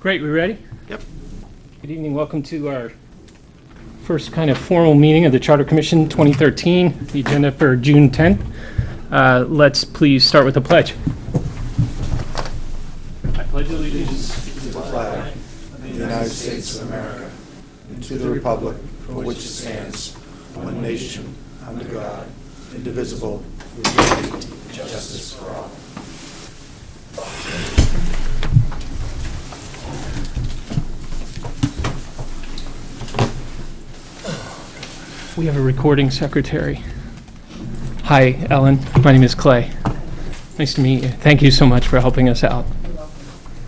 Great, we ready? Yep. Good evening, welcome to our first kind of formal meeting of the Charter Commission 2013, the agenda for June 10th. Let's please start with the pledge. I pledge allegiance to the flag of the United States of America and to the republic for which it stands, one nation, under God, indivisible, with liberty and justice for all. We have a recording secretary. Hi, Ellen. My name is Clay. Nice to meet you. Thank you so much for helping us out.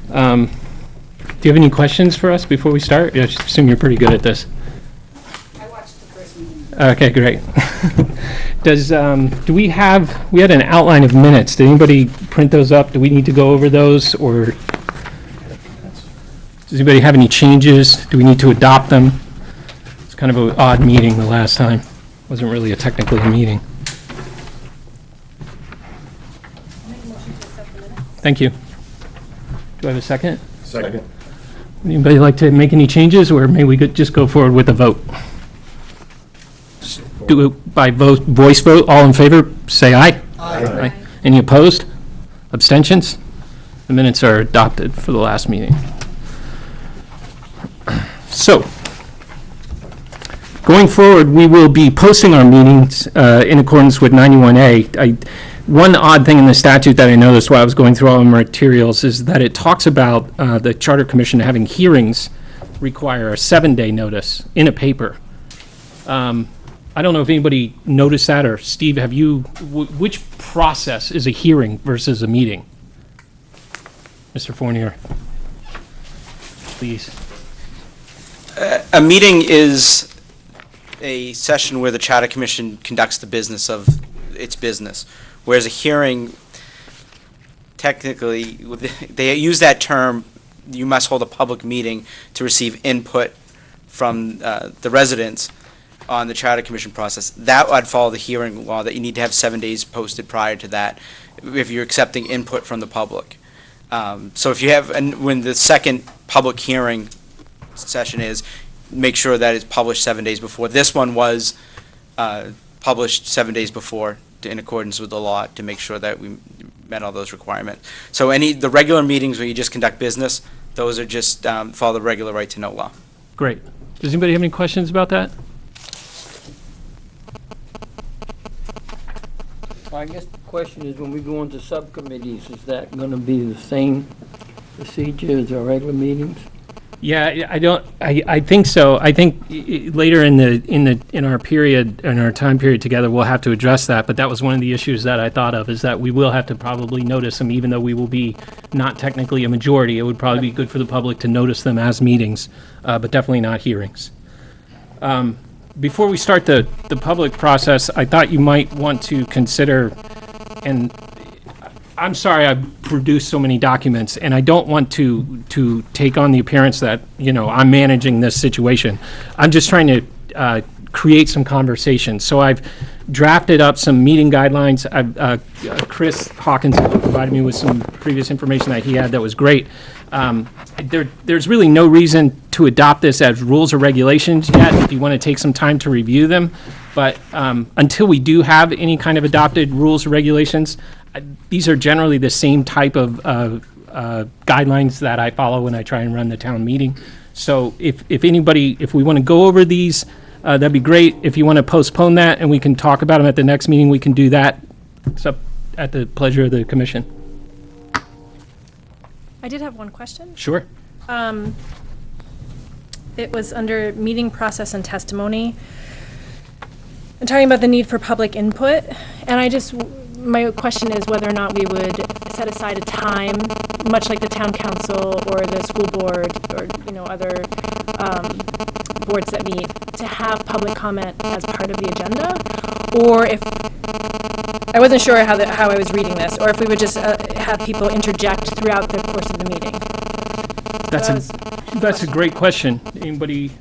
Do you have any questions for us before we start? I just assume you're pretty good at this. I watched the first meeting. Okay, great. We had an outline of minutes. Did anybody print those up? Do we need to go over those, or does anybody have any changes? Do we need to adopt them? It's kind of an odd meeting the last time. Wasn't really technically a meeting. Make a motion to accept the minutes. Thank you. Do I have a second? Second. Anybody like to make any changes, or may we just go forward with a vote? Do it by voice vote. All in favor, say aye. Aye. Any opposed? Abstentions? The minutes are adopted for the last meeting. So, going forward, we will be posting our meetings in accordance with 91A. One odd thing in the statute that I noticed while I was going through all the materials is that it talks about the Charter Commission having hearings require a 7-day notice in a paper. I don't know if anybody noticed that, or Steve, have you, which process is a hearing versus a meeting? Mr. Fournier, please. A meeting is a session where the Charter Commission conducts the business of its business, whereas a hearing, technically, they use that term, you must hold a public meeting to receive input from the residents on the Charter Commission process. That would follow the hearing law, that you need to have 7 days posted prior to that if you're accepting input from the public. So if you have, and when the second public hearing session is, make sure that it's published 7 days before. This one was published 7 days before in accordance with the law to make sure that we met all those requirements. So the regular meetings where you just conduct business, those are just follow the regular right to know law. Great. Does anybody have any questions about that? I guess the question is, when we go into subcommittees, is that going to be the same procedure as our regular meetings? Yeah, I think so. I think later in our time period together, we'll have to address that. But that was one of the issues that I thought of, is that we will have to probably notice them, even though we will be not technically a majority. It would probably be good for the public to notice them as meetings, but definitely not hearings. Before we start the public process, I thought you might want to consider, and I'm sorry I produced so many documents, and I don't want to take on the appearance that, I'm managing this situation. I'm just trying to create some conversation. So I've drafted up some meeting guidelines. Chris Hawkins provided me with some previous information that he had that was great. There's really no reason to adopt this as rules or regulations yet, if you want to take some time to review them. But until we do have any kind of adopted rules or regulations, these are generally the same type of guidelines that I follow when I try and run the town meeting. So if we want to go over these, that'd be great. If you want to postpone that and we can talk about them at the next meeting, we can do that. It's up at the pleasure of the commission. I did have one question. Sure. It was under meeting process and testimony. I'm talking about the need for public input, and my question is whether or not we would set aside a time, much like the town council or the school board or other boards that meet, to have public comment as part of the agenda, or if I wasn't sure how I was reading this, or if we would just have people interject throughout the course of the meeting. That's a great question. Anybody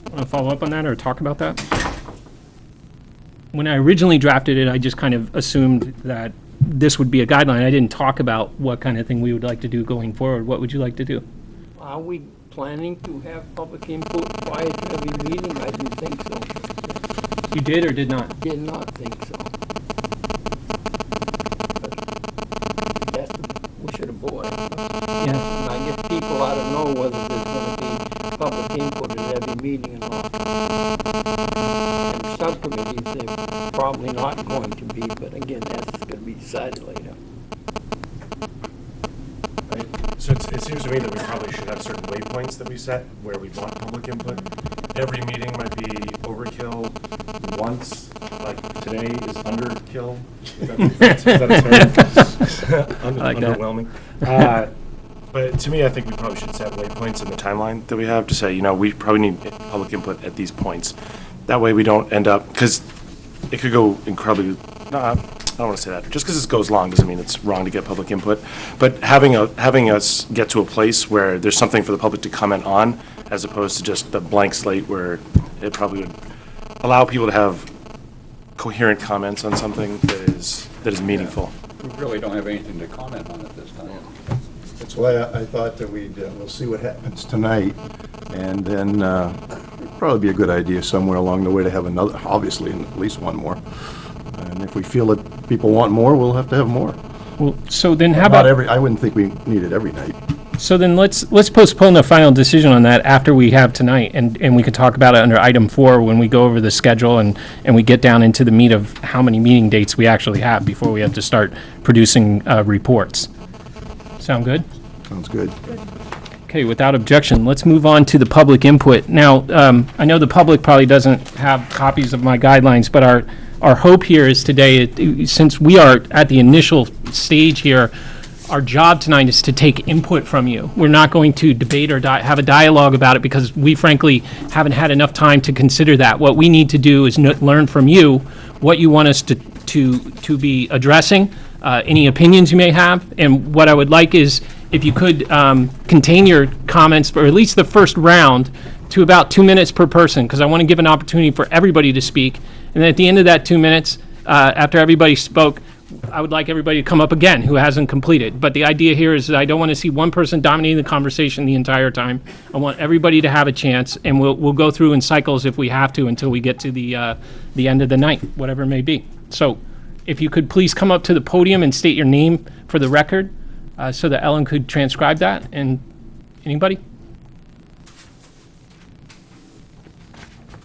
want to follow up on that or talk about that? When I originally drafted it, I just kind of assumed that this would be a guideline. I didn't talk about what kind of thing we would like to do going forward. What would you like to do? Are we planning to have public input prior to every meeting? I didn't think so. You did or did not? Did not think so. But that's the wish of the board. Yeah. And I guess people ought to know whether there's gonna be public input at every meeting or not. And subcommittees, they're probably not going to be, but again, that's gonna be decided later. So it seems to me that we probably should have certain waypoints that we set where we want public input. Every meeting might be overkill once, like today is underkill. Is that a term? I like that. Underwhelming. But to me, I think we probably should set waypoints in the timeline that we have to say, we probably need public input at these points. That way we don't end up, because it could go incredibly, I don't want to say that. Just because it goes long doesn't mean it's wrong to get public input. But having us get to a place where there's something for the public to comment on, as opposed to just the blank slate where it probably would allow people to have coherent comments on something that is meaningful. We really don't have anything to comment on at this time. That's why I thought that we'll see what happens tonight, and then it'd probably be a good idea somewhere along the way to have another, obviously, at least one more. And if we feel that people want more, we'll have to have more. Well, so then how Not about, every, I wouldn't think we need it every night. so then let's postpone the final decision on that after we have tonight, and we can talk about it under item 4 when we go over the schedule and we get down into the meat of how many meeting dates we actually have before we have to start producing reports. Sound good? Sounds good. Okay, without objection, let's move on to the public input. Now, I know the public probably doesn't have copies of my guidelines, but our hope here is today, since we are at the initial stage here, our job tonight is to take input from you. We're not going to debate or have a dialogue about it because we frankly haven't had enough time to consider that. What we need to do is learn from you what you want us to be addressing, any opinions you may have, and what I would like is if you could contain your comments for at least the first round to about 2 minutes per person, because I want to give an opportunity for everybody to speak. And then at the end of that 2 minutes, after everybody spoke, I would like everybody to come up again who hasn't completed. But the idea here is that I don't want to see one person dominating the conversation the entire time. I want everybody to have a chance, and we'll go through in cycles if we have to until we get to the end of the night, whatever it may be. So if you could please come up to the podium and state your name for the record so that Ellen could transcribe that. And anybody?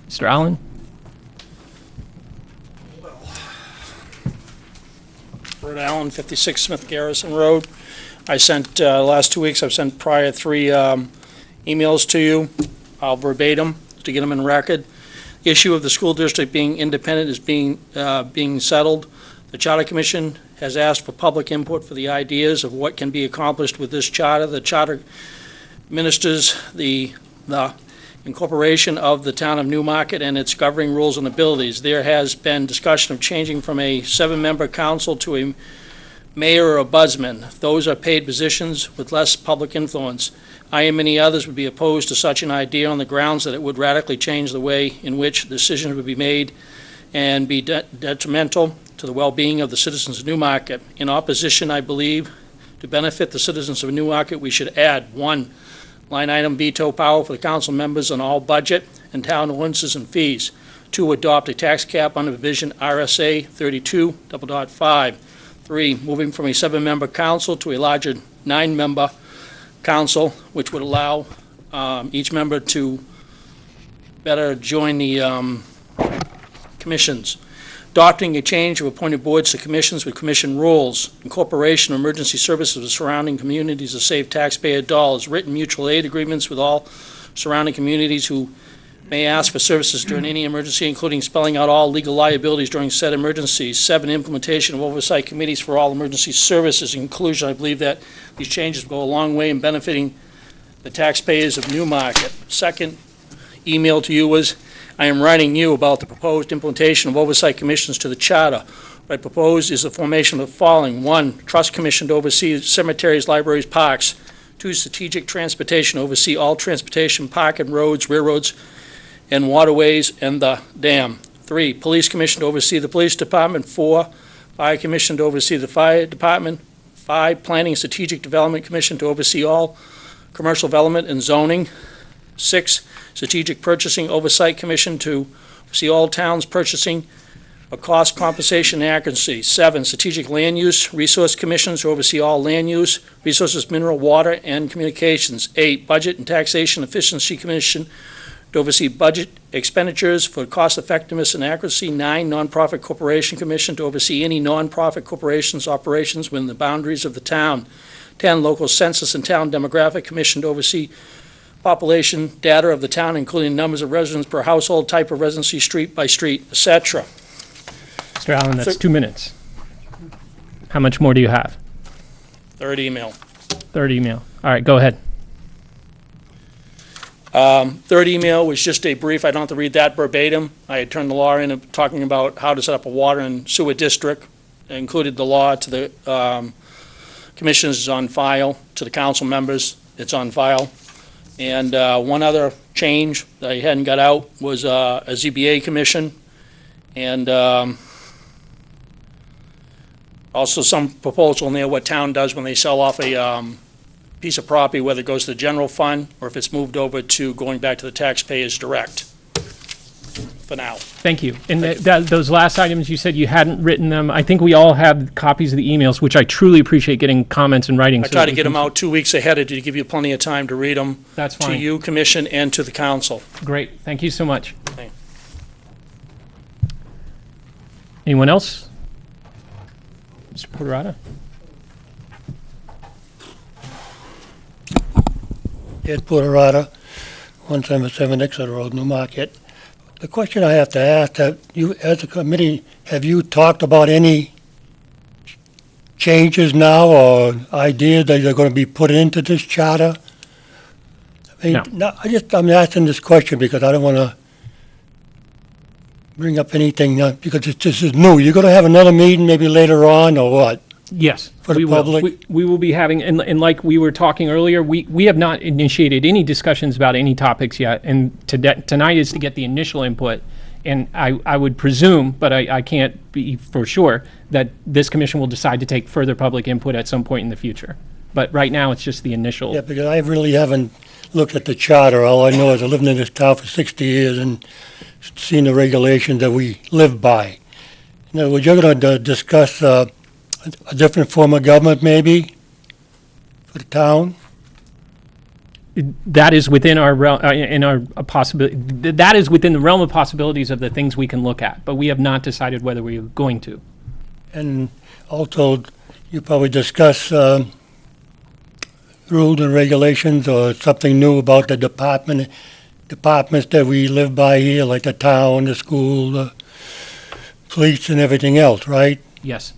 Mr. Allen? Bert Allen, 56 Smith Garrison Road. I sent, last 2 weeks, I've sent prior 3 emails to you. I'll verbatim to get them in record. The issue of the school district being independent is being settled. The Charter Commission has asked for public input for the ideas of what can be accomplished with this charter. The charter ministers the incorporation of the town of Newmarket and its governing rules and abilities. There has been discussion of changing from a 7-member council to a mayor or a budsman. Those are paid positions with less public influence. I and many others would be opposed to such an idea on the grounds that it would radically change the way in which decisions would be made and be detrimental to the well-being of the citizens of Newmarket. In opposition, I believe, to benefit the citizens of Newmarket, we should add 1, line item veto power for the council members on all budget and town ordinances and fees. 2, adopt a tax cap under provision RSA 32.5. 3, moving from a 7-member council to a larger 9-member council, which would allow each member to better join the commissions. Adopting a change of appointed boards to commissions with commission rules, incorporation of emergency services with surrounding communities to save taxpayer dollars, written mutual aid agreements with all surrounding communities who may ask for services during any emergency, including spelling out all legal liabilities during said emergencies. 7, implementation of oversight committees for all emergency services. In conclusion, I believe that these changes will go a long way in benefiting the taxpayers of Newmarket. Second email to you was, I am writing you about the proposed implementation of oversight commissions to the charter. What I propose is the formation of the following. 1, trust commission to oversee cemeteries, libraries, parks. 2, strategic transportation, oversee all transportation, park and roads, railroads, and waterways, and the dam. 3, police commission to oversee the police department. 4, fire commission to oversee the fire department. 5, planning and strategic development commission to oversee all Commercial Development and Zoning. 6, Strategic Purchasing Oversight Commission to see all towns purchasing a cost compensation and accuracy. 7, Strategic Land Use Resource Commissions to oversee all land use, resources, mineral, water, and communications. 8, Budget and Taxation Efficiency Commission to oversee budget expenditures for cost effectiveness and accuracy. 9, Nonprofit Corporation Commission to oversee any nonprofit corporation's operations within the boundaries of the town. 10, Local Census and Town Demographic Commission to oversee population data of the town, including numbers of residents per household, type of residency, street by street, etc. Mr. Allen, that's So- 2 minutes. How much more do you have? Third email. Third email. All right, go ahead. Third email was just a brief, I don't have to read that verbatim. I had turned the law in, talking about how to set up a water and sewer district. I included the law to the commissioners, is on file, to the council members, it's on file. And one other change that I hadn't got out was a ZBA commission, and also some proposal in there what town does when they sell off a piece of property, whether it goes to the general fund or if it's moved over to going back to the taxpayers direct, for now. Thank you. And those last items, you said you hadn't written them. I think we all have copies of the emails, which I truly appreciate getting comments in writing. I try to get them out 2 weeks ahead to give you plenty of time to read them. That's To fine. you, commission, and to the council. Great. Thank you so much. Thanks. Anyone else? Mr. Porterata? Ed Porterata, 177 Exeter Road, Newmarket. The question I have to ask, that you, as a committee, have you talked about any changes now or ideas that are going to be put into this charter? I mean, No. I'm asking this question because I don't want to bring up anything, because this is new. You're going to have another meeting maybe later on, or what? Yes. For the we will. public? We will be having, and like we were talking earlier, we have not initiated any discussions about any topics yet. And tonight is to get the initial input. And I would presume, but I can't be for sure, that this commission will decide to take further public input at some point in the future. But right now, it's just the initial. Yeah, because I really haven't looked at the charter. All I know is I've lived in this town for 60 years and seen the regulations that we live by. In other words, you're going to discuss a different form of government, maybe, for the town? That is within our possibility. That is within the realm of possibilities of the things we can look at. But we have not decided whether we are going to. And also, you probably discuss rules and regulations or something new about the departments that we live by here, like the town, the school, the police, and everything else, right? Yes.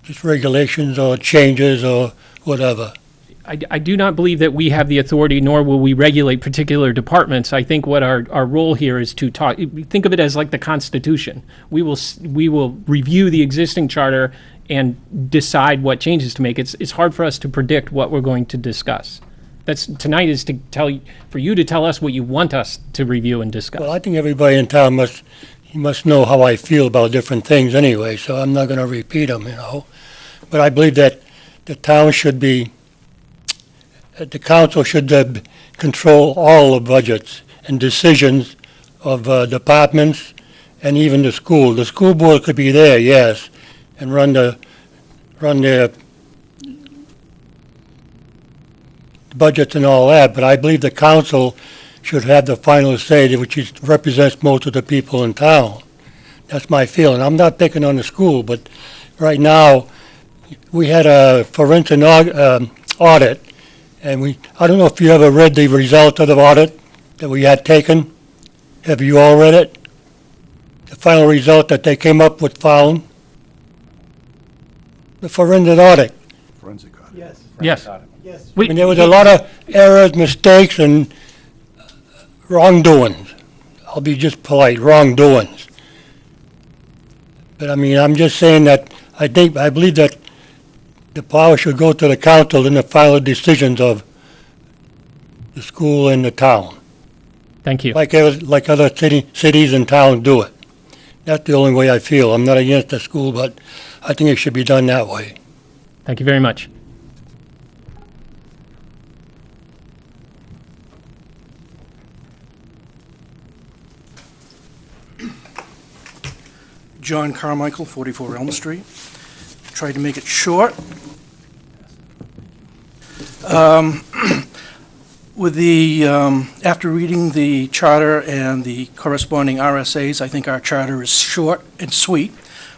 Just regulations or changes or whatever. I do not believe that we have the authority, nor will we regulate particular departments. I think what our role here is to talk, think of it as like the Constitution. We will review the existing charter and decide what changes to make. It's hard for us to predict what we're going to discuss. Tonight is for you to tell us what you want us to review and discuss. Well, I think everybody in town must know how I feel about different things anyway, so I'm not going to repeat them, But I believe that the town should be, the council should control all the budgets and decisions of departments and even the school. The school board could be there, yes, and run their budgets and all that, but I believe the council should have the final say, which represents most of the people in town. That's my feeling. I'm not picking on the school, but right now, we had a forensic audit, and I don't know if you ever read the result of the audit that we had taken. Have you all read it? The final result that they came up with found? The forensic audit. Forensic audit. Yes. Yes. I mean, there was a lot of errors, mistakes, and wrongdoings. I'll be just polite, wrongdoings. But I mean, I'm just saying that I believe that the power should go to the council in the final decisions of the school and the town, Thank you. like other cities and towns do it. That's the only way I feel. I'm not against the school, but I think it should be done that way. Thank you very much. John Carmichael, 44 Elm Street. Tried to make it short. With the, after reading the charter and the corresponding RSAs, I think our charter is short and sweet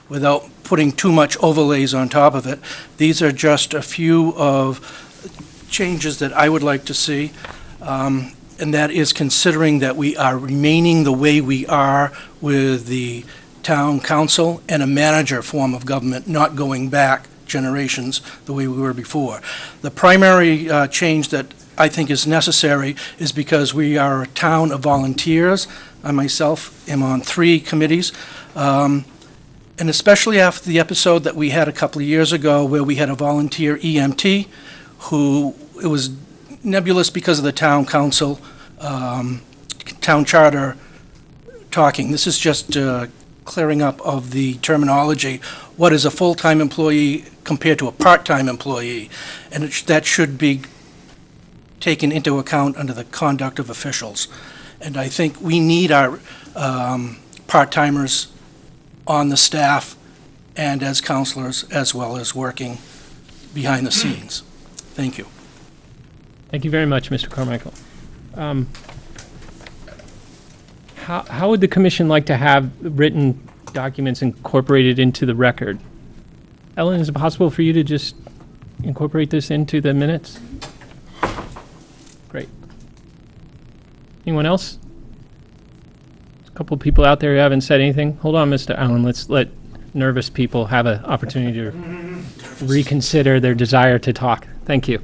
without putting too much overlays on top of it. These are just a few of changes that I would like to see, and that is considering that we are remaining the way we are with the town council and a manager form of government, not going back generations the way we were before. The primary change that I think is necessary is because we are a town of volunteers. I myself am on 3 committees, and especially after the episode that we had a couple of years ago where we had a volunteer EMT who, it was nebulous because of the town council, town charter talking. This is just clearing up of the terminology. What is a full-time employee compared to a part-time employee? And that should be taken into account under the conduct of officials. And I think we need our part-timers on the staff and as counselors, as well as working behind the scenes. Thank you. Thank you very much, Mr. Carmichael. How would the commission like to have written documents incorporated into the record? Ellen, is it possible for you to just incorporate this into the minutes? Great. Anyone else? There's a couple of people out there who haven't said anything. Hold on, Mr. Allen. Let's let nervous people have an opportunity to reconsider their desire to talk. Thank you.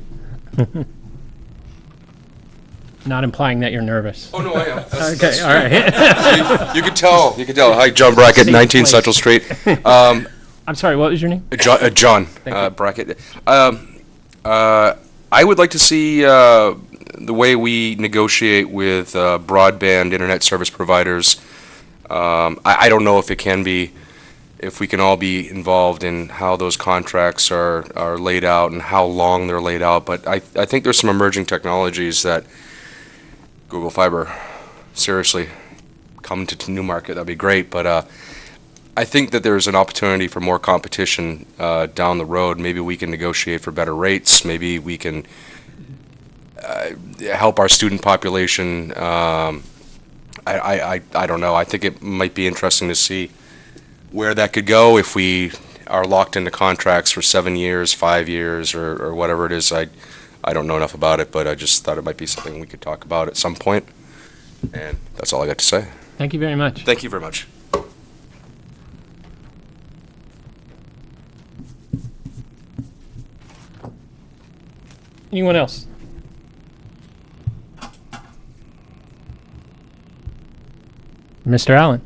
Not implying that you're nervous. Oh, no, I am. Okay, all right. You could tell. You could tell. Hi, John Brackett, Safe 19 place. Central Street. I'm sorry, what was your name? John you. Brackett. I would like to see the way we negotiate with broadband internet service providers. I don't know if it can be, if we can all be involved in how those contracts are laid out and how long they're laid out, but I think there's some emerging technologies that Google Fiber, seriously, come to Newmarket, that'd be great, but I think that there's an opportunity for more competition down the road. Maybe we can negotiate for better rates, maybe we can help our student population. I don't know, I think it might be interesting to see where that could go if we are locked into contracts for 7 years, 5 years, or whatever it is. I don't know enough about it, but I just thought it might be something we could talk about at some point. And that's all I got to say. Thank you very much. Thank you very much. Anyone else? Mr. Allen?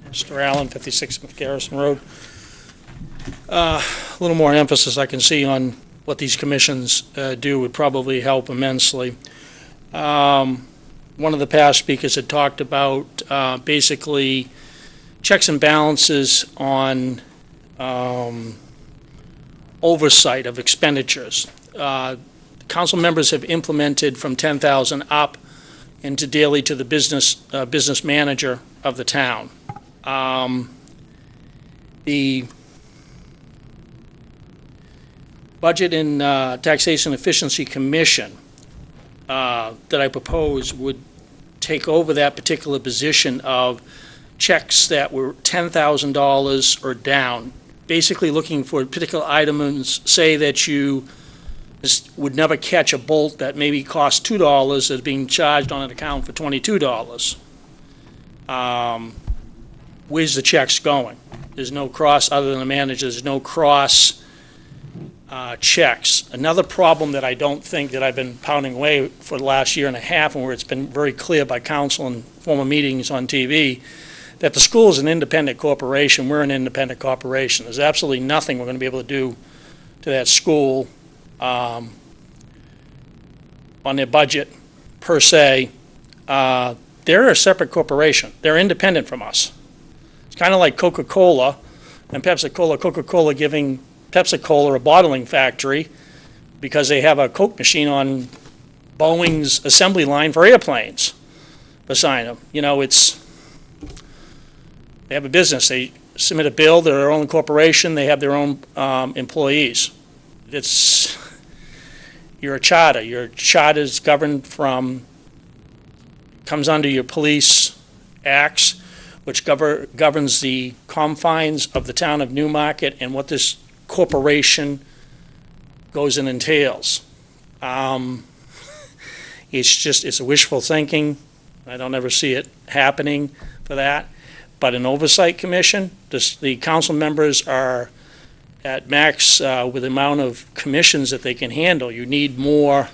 Mr. Allen, 56 Smith Garrison Road. A little more emphasis I can see on what these commissions do would probably help immensely. One of the past speakers had talked about basically checks and balances on oversight of expenditures. Council members have implemented from 10,000 up into daily to the business manager of the town. The Budget and Taxation Efficiency Commission that I propose would take over that particular position of checks that were $10,000 or down, basically looking for particular items, say that you would never catch a bolt that maybe cost $2 that's being charged on an account for $22. Where's the checks going? There's no cross, other than the manager, there's no cross checks. Another problem that I don't think that I've been pounding away for the last year and a half, and where it's been very clear by council and former meetings on TV, that the school is an independent corporation. We're an independent corporation. There's absolutely nothing we're going to be able to do to that school on their budget, per se. They're a separate corporation. They're independent from us. It's kind of like Coca-Cola and Pepsi-Cola. Coca-Cola giving Pepsi-Cola a bottling factory because they have a Coke machine on Boeing's assembly line for airplanes beside them. You know, they have a business. They submit a bill. They're their own corporation. They have their own employees. You're a charter. Your charter is governed comes under your police acts, which governs the confines of the town of Newmarket and what this corporation goes and entails. It's a wishful thinking. I don't ever see it happening for that. But an oversight commission, the council members are at max with the amount of commissions that they can handle. You need a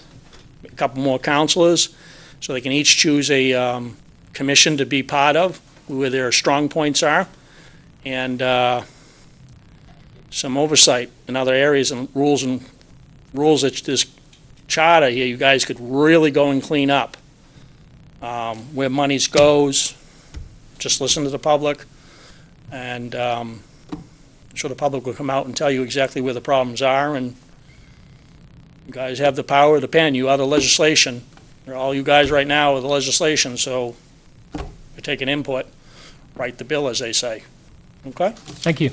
couple more councilors, so they can each choose a commission to be part of, where their strong points are, and some oversight in other areas and rules that this charter here, you guys could really go and clean up. Where monies goes, just listen to the public, and I'm sure the public will come out and tell you exactly where the problems are, and you guys have the power of the pen. You are the legislation. All you guys right now are the legislation, so you're taking input. Write the bill, as they say. Okay? Thank you.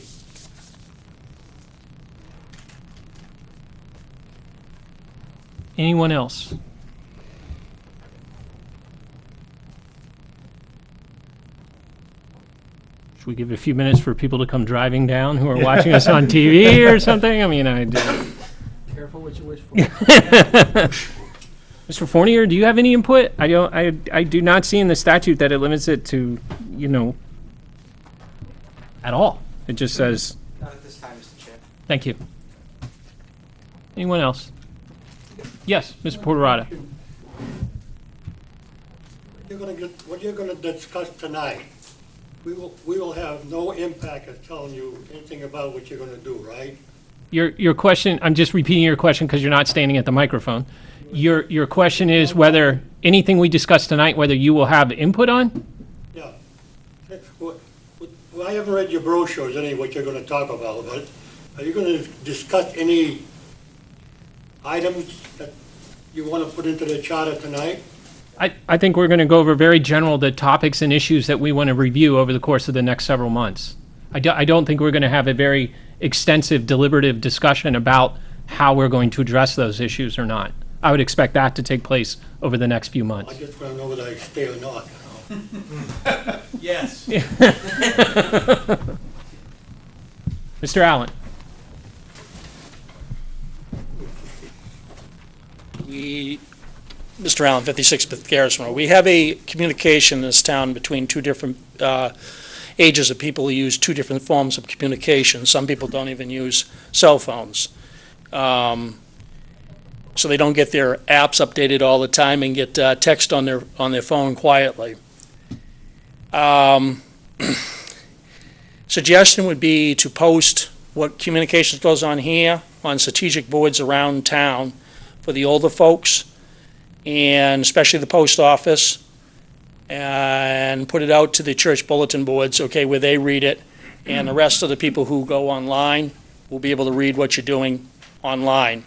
Anyone else? Should we give it a few minutes for people to come driving down who are watching us on TV or something? I mean, Careful what you wish for. Mr. Fournier, do you have any input? I do not see in the statute that it limits it to, at all. It just says, Not at this time, Mr. Chair. thank you. Anyone else? Yes, Mr. Porterata. What you're gonna discuss tonight, we will have no impact of telling you anything about what you're gonna do, right? Your question, I'm just repeating your question because you're not standing at the microphone. Your question is whether anything we discuss tonight, whether you will have input on? Yeah. Well, I haven't read your brochures, what you're gonna talk about, but are you gonna discuss any items that you wanna put into the charter tonight? I think we're going to go over very general the topics and issues that we want to review over the course of the next several months. I don't think we're going to have a very extensive deliberative discussion about how we're going to address those issues or not. I would expect that to take place over the next few I months. just wanna know whether I stay or not, Yes. Mr. Allen? Mr. Allen, 56 Garrison Road. We have a communication in this town between two different ages of people who use two different forms of communication. Some people don't even use cell phones. So they don't get their apps updated all the time and get text on their phone quietly. Suggestion would be to post what communications goes on here on strategic boards around town for the older folks, and especially the post office, and put it out to the church bulletin boards, okay, where they read it, and the rest of the people who go online will be able to read what you're doing online.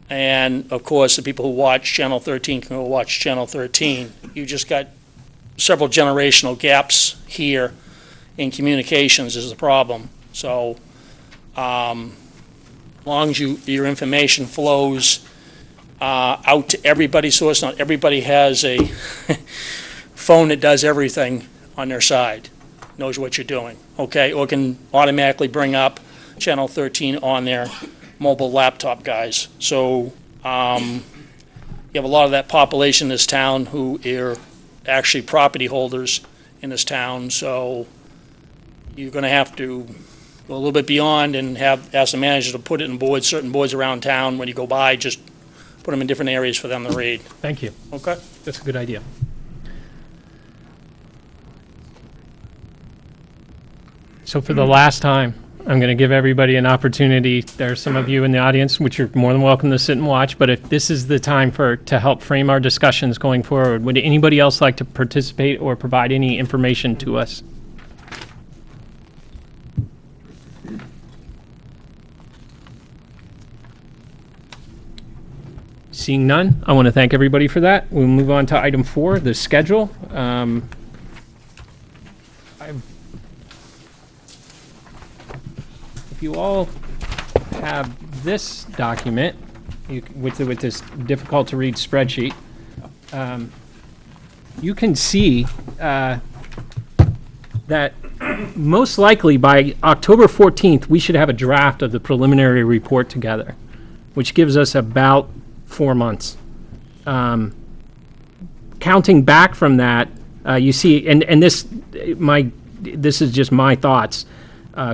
And, of course, the people who watch Channel 13 can go watch Channel 13. You just got several generational gaps here in communications is the problem. So, as long as your information flows out to everybody's source, not everybody has a phone that does everything on their side, knows what you're doing, okay? Or can automatically bring up Channel 13 on their mobile laptop guys. So you have a lot of that population in this town who are actually property holders in this town, so you're going to have to go a little bit beyond and ask the manager to put it in boards, certain boards around town. When you go by, just put them in different areas for them to read. Thank you. Okay? That's a good idea. So for the last time, I'm going to give everybody an opportunity. There are some of you in the audience, which you're more than welcome to sit and watch, but if this is the time to help frame our discussions going forward, would anybody else like to participate or provide any information to us? Seeing none, I want to thank everybody for that. We'll move on to item 4, the schedule. If you all have this document, with this difficult-to-read spreadsheet, you can see that most likely by October 14th, we should have a draft of the preliminary report together, which gives us about 4 months. Counting back from that, you see, and this is just my thoughts,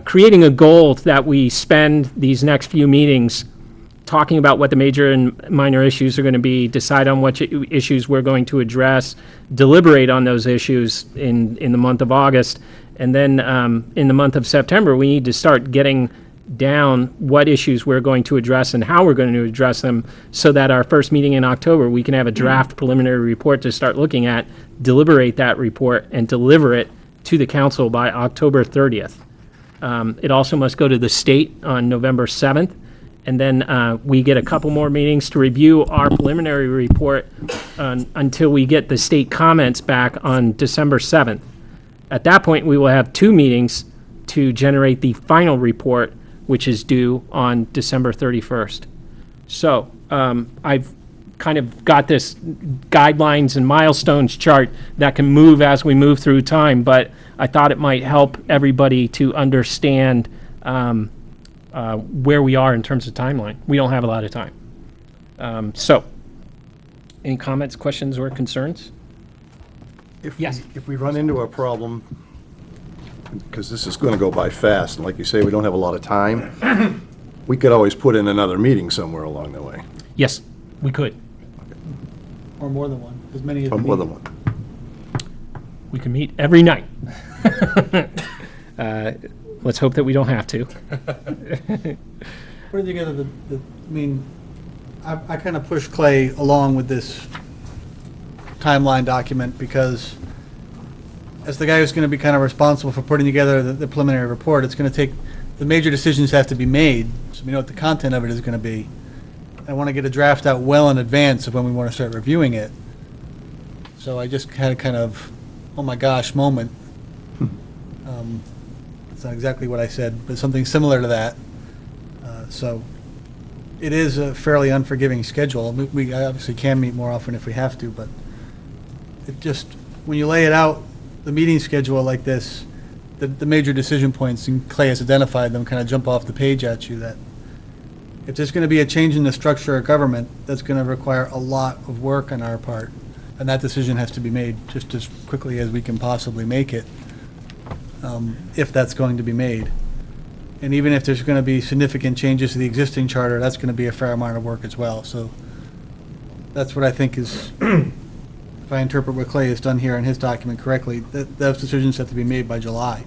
creating a goal that we spend these next few meetings talking about what the major and minor issues are going to be, decide on what issues we're going to address, deliberate on those issues in the month of August, and then in the month of September, we need to start getting down what issues we're going to address and how we're going to address them, so that our first meeting in October, we can have a draft preliminary report to start looking at, deliberate that report, and deliver it to the council by October 30th. It also must go to the state on November 7th. And then we get a couple more meetings to review our preliminary report until we get the state comments back on December 7th. At that point, we will have 2 meetings to generate the final report, which is due on December 31st. So I've kind of got this guidelines and milestones chart that can move as we move through time, but I thought it might help everybody to understand where we are in terms of timeline. We don't have a lot of time. So, any comments, questions, or concerns? Yes. If we run into a problem, because this is going to go by fast, and like you say, we don't have a lot of time, we could always put in another meeting somewhere along the way. Yes, we could. Or more than one, as many as Or we more need. than one. We can meet every night. Let's hope that we don't have to. Putting together I kind of pushed Clay along with this timeline document because as the guy who's going to be kind of responsible for putting together the preliminary report, it's going to take, the major decisions have to be made, so we know what the content of it is going to be. I want to get a draft out well in advance of when we want to start reviewing it. So I just had a kind of, oh my gosh moment. It's not exactly what I said, but something similar to that. So it is a fairly unforgiving schedule. We obviously can meet more often if we have to, but it just, when you lay it out, the meeting schedule like this, the major decision points, and Clay has identified them, kind of jump off the page at you, that if there's going to be a change in the structure of government, that's going to require a lot of work on our part, and that decision has to be made just as quickly as we can possibly make it, if that's going to be made. And even if there's going to be significant changes to the existing charter, that's going to be a fair amount of work as well. So that's what I think is, if I interpret what Clay has done here in his document correctly, that those decisions have to be made by July.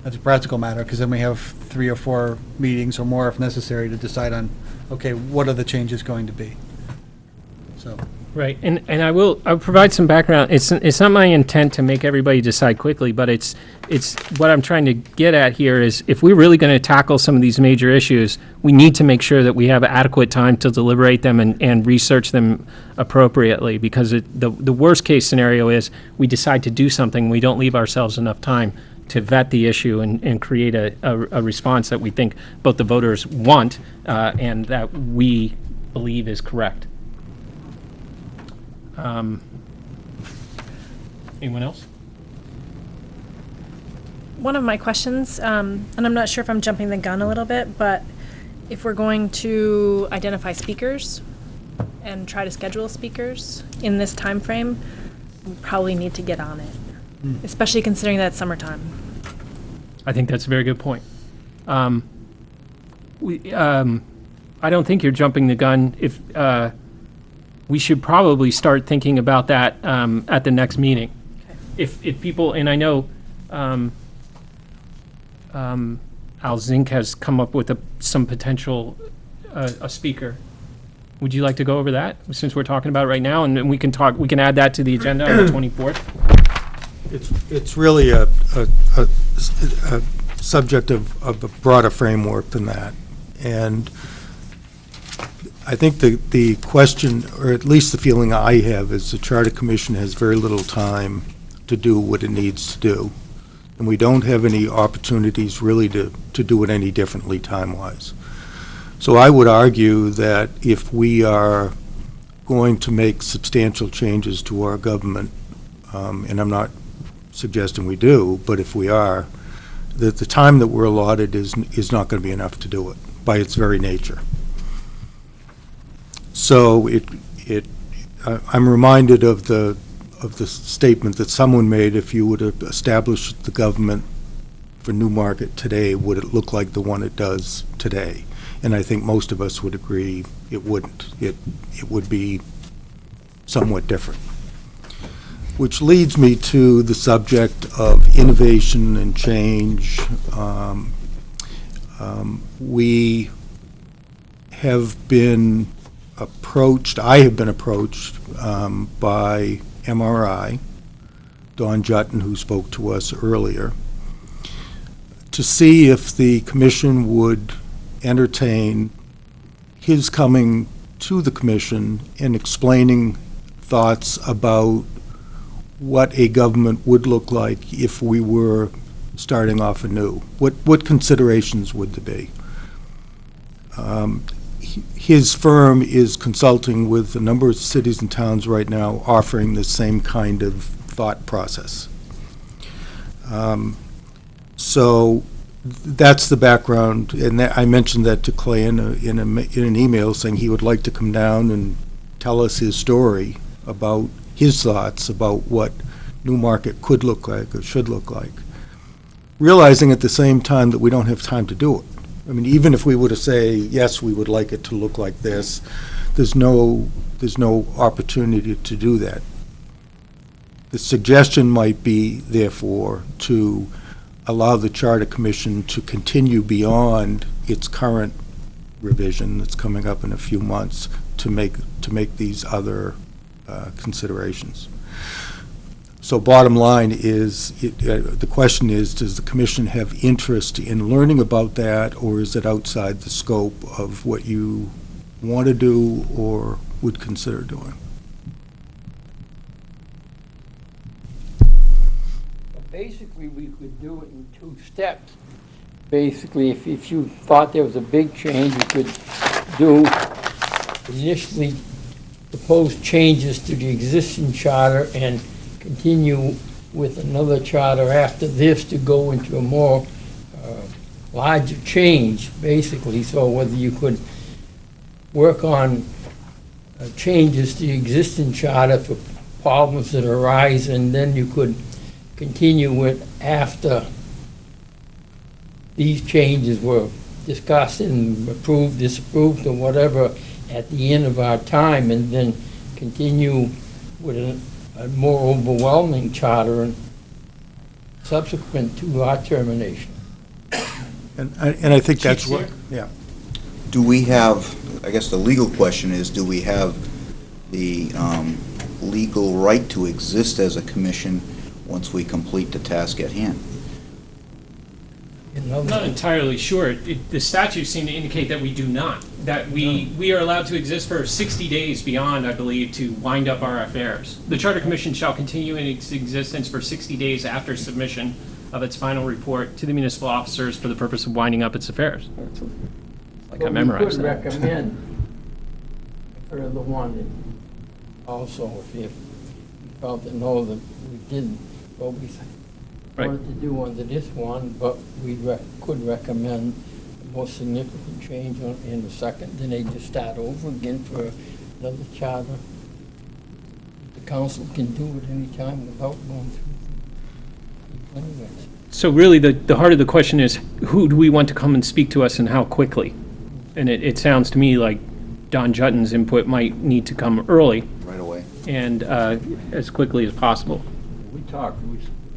That's a practical matter, because then we have 3 or 4 meetings or more if necessary to decide on, okay, what are the changes going to be? So. Right, and I'll provide some background. It's not my intent to make everybody decide quickly, but it's what I'm trying to get at here is, if we're really going to tackle some of these major issues, we need to make sure that we have adequate time to deliberate them and research them appropriately, because the worst case scenario is we decide to do something, we don't leave ourselves enough time to vet the issue and create a response that we think both the voters want and that we believe is correct. Anyone else? One of my questions, and I'm not sure if I'm jumping the gun a little bit, but if we're going to identify speakers and try to schedule speakers in this time frame, we probably need to get on it, especially considering that it's summertime. I think that's a very good point. I don't think you're jumping the gun. If we should probably start thinking about that at the next meeting. Okay. If people, and I know Al Zink has come up with some potential a speaker. Would you like to go over that, since we're talking about it right now, and we can add that to the agenda on the 24th? It's really a subject of a broader framework than that. And I think the question, or at least the feeling I have, is the Charter Commission has very little time to do what it needs to do. And we don't have any opportunities really to do it any differently time-wise. So I would argue that if we are going to make substantial changes to our government, and I'm not suggesting we do, but if we are, that the time that we're allotted is not going to be enough to do it by its very nature. So I'm reminded of the statement that someone made: if you would have established the government for Newmarket today, would it look like the one it does today? And I think most of us would agree it wouldn't. It would be somewhat different. Which leads me to the subject of innovation and change. We have been approached, I have been approached by MRI, Don Jutton, who spoke to us earlier, to see if the commission would entertain his coming to the commission and explaining thoughts about what a government would look like if we were starting off anew. What considerations would there be? His firm is consulting with a number of cities and towns right now offering the same kind of thought process. So that's the background, and I mentioned that to Clay in an email, saying he would like to come down and tell us his story about his thoughts about what Newmarket could look like or should look like, realizing at the same time that we don't have time to do it. I mean, even if we were to say, yes, we would like it to look like this, there's no opportunity to do that. The suggestion might be, therefore, to allow the Charter Commission to continue beyond its current revision that's coming up in a few months to make these other considerations. So bottom line is, the question is, does the commission have interest in learning about that, or is it outside the scope of what you want to do or would consider doing? Basically, we could do it in 2 steps. Basically, if you thought there was a big change, you could do initially propose changes to the existing charter and continue with another charter after this to go into a more larger change, basically. So whether you could work on changes to the existing charter for problems that arise, and then you could continue it after these changes were discussed and approved, disapproved, or whatever at the end of our time, and then continue with a more overwhelming charter and subsequent to our termination. And I think that's what, yeah. Do we have, I guess the legal question is, do we have the legal right to exist as a commission once we complete the task at hand? I'm not entirely sure. The statutes seem to indicate that we do not. That we are allowed to exist for 60 days beyond, I believe, to wind up our affairs. The Charter Commission shall continue in its existence for 60 days after submission of its final report to the municipal officers for the purpose of winding up its affairs. Like I memorized that. We could recommend for the one also, if you felt to know that we didn't, what we wanted to do under this one, but we could recommend a more significant change in the second, then they just start over again for another charter. The council can do it any time without going through anyways. So really, the heart of the question is, who do we want to come and speak to us and how quickly? And it sounds to me like Don Jutton's input might need to come early. Right away. And as quickly as possible. We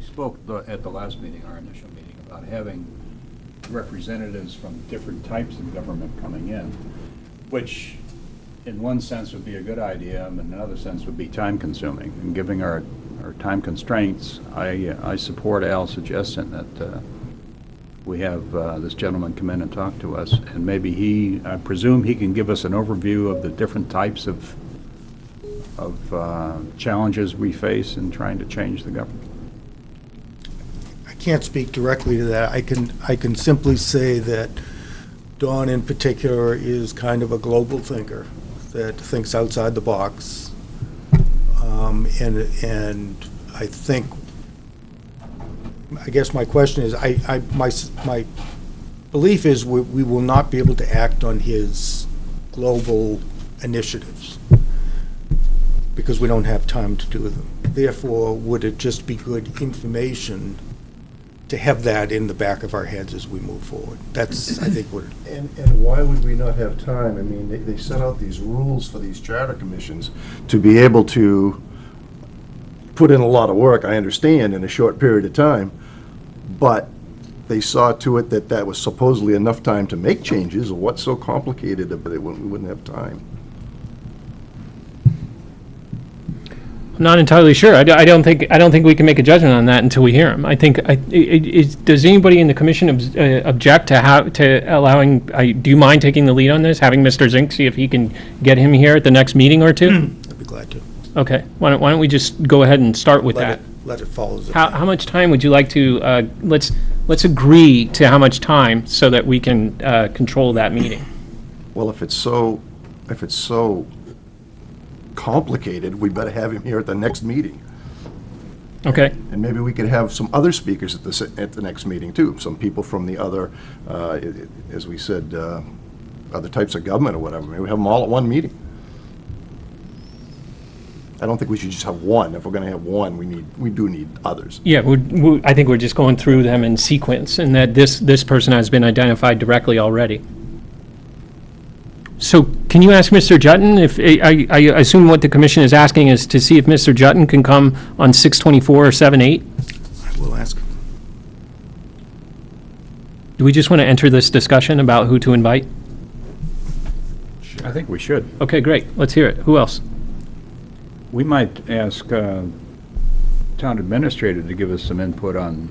spoke at the last meeting, our initial meeting, about having representatives from different types of government coming in, which in one sense would be a good idea, and in another sense would be time consuming. And giving our time constraints, I support Al's suggestion that we have this gentleman come in and talk to us, and maybe I presume he can give us an overview of the different types of challenges we face in trying to change the government. I can't speak directly to that. I can simply say that Don in particular is kind of a global thinker that thinks outside the box. And I think, I guess my question is, my belief is we will not be able to act on his global initiatives because we don't have time to do them. Therefore, would it just be good information to have that in the back of our heads as we move forward? That's, I think, what. And why would we not have time? I mean, they set out these rules for these charter commissions to be able to put in a lot of work, I understand, in a short period of time, but they saw to it that that was supposedly enough time to make changes. What's so complicated about it when we wouldn't have time? I'm not entirely sure. I don't think we can make a judgment on that until we hear him. I think, does anybody in the commission object to allowing, do you mind taking the lead on this, having Mr. Zink see if he can get him here at the next meeting or two? I'd be glad to. Okay, why don't we just go ahead and start with that? Let it follow. How much time would you like to, let's agree to how much time so that we can control that meeting. Well, if it's so complicated, we better have him here at the next meeting. Okay. And maybe we could have some other speakers at the next meeting too. Some people from the other, as we said, other types of government or whatever. Maybe we have them all at one meeting. I don't think we should just have one. If we're going to have one, we do need others. Yeah, I think we're just going through them in sequence, and that this person has been identified directly already. So can you ask Mr. Jutton if, I assume what the commission is asking is to see if Mr. Jutton can come on 6/24 or 7/8? I will ask. Do we just want to enter this discussion about who to invite? I think we should. Okay, great. Let's hear it. Who else? We might ask town administrator to give us some input on,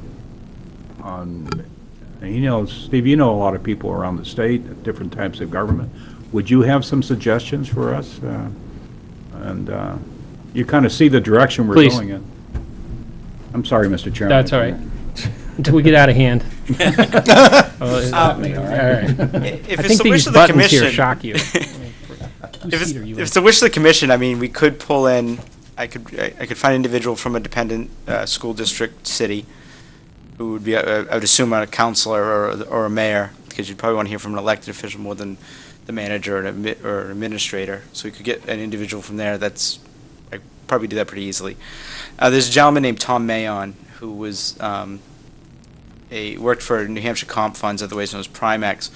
Steve, you know a lot of people around the state, different types of government. Would you have some suggestions for us? You kind of see the direction we're Please. going in. I'm sorry, Mr. Chairman. That's all right. Until we get out of hand. All right. If I it's think the wish these of the buttons here commission, shock you. if it's the wish of the commission, I mean, we could pull in, I could find an individual from a dependent school district city who would be, I would assume, a counselor or a mayor, because you'd probably want to hear from an elected official more than the manager or an administrator. So we could get an individual from there. I probably do that pretty easily. There's a gentleman named Tom Mayon who was worked for New Hampshire Comp Funds, otherwise known as Primex,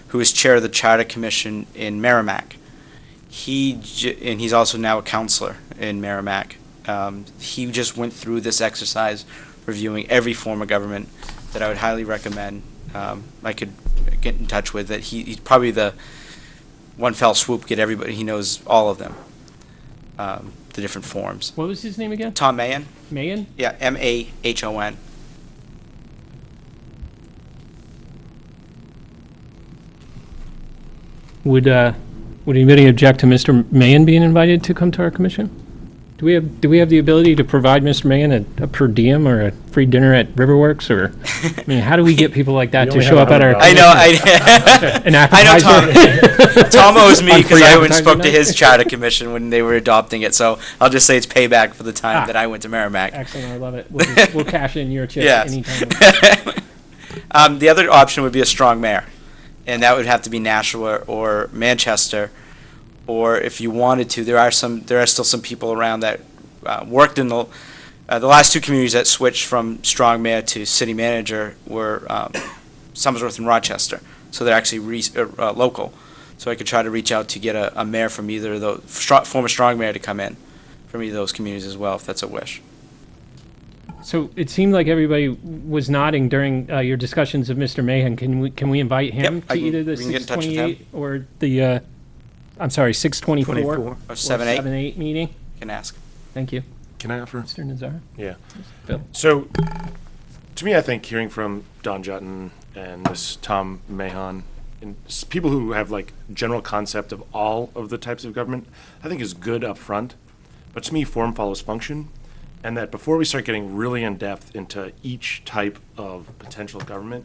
who is chair of the Charter Commission in Merrimack. And he's also now a counselor in Merrimack. He just went through this exercise, reviewing every form of government that I would highly recommend. I could get in touch with that. He's probably the one fell swoop, get everybody. He knows all of them, the different forms. What was his name again? Tom Mayon. Mayon? Yeah, Mahon. Would anybody object to Mr. Mayon being invited to come to our commission? Do we have the ability to provide Mr. Mayon a per diem or a free dinner at Riverworks, or I mean, how do we get people like that to show up at our? I know. An appetizer? I know Tom owes me because I went and appetizer spoke to night? his charter commission when they were adopting it. So I'll just say it's payback for the time that I went to Merrimack. Excellent, I love it. We'll cash in your chip Yes. anytime. The other option would be a strong mayor, and that would have to be Nashua or Manchester. Or if you wanted to, there are still some people around that worked in the last two communities that switched from strong mayor to city manager were Somersworth and Rochester. So they're actually local. So I could try to reach out to get a mayor from either of those, former strong mayor to come in from either of those communities as well, if that's a wish. So it seemed like everybody was nodding during your discussions of Mr. Mahan. Can we invite him Yep, to either the we can get in touch with him. 6/28 or the, I'm sorry, 6/24? Or 7/8. 7/8 meeting? Can ask. Thank you. Can I offer? Mr. Nazar? Yeah. Bill? So, to me, I think hearing from Don Jutton and this Tom Mahon, and people who have like general concept of all of the types of government, I think is good up front. But to me, form follows function, and that before we start getting really in depth into each type of potential government,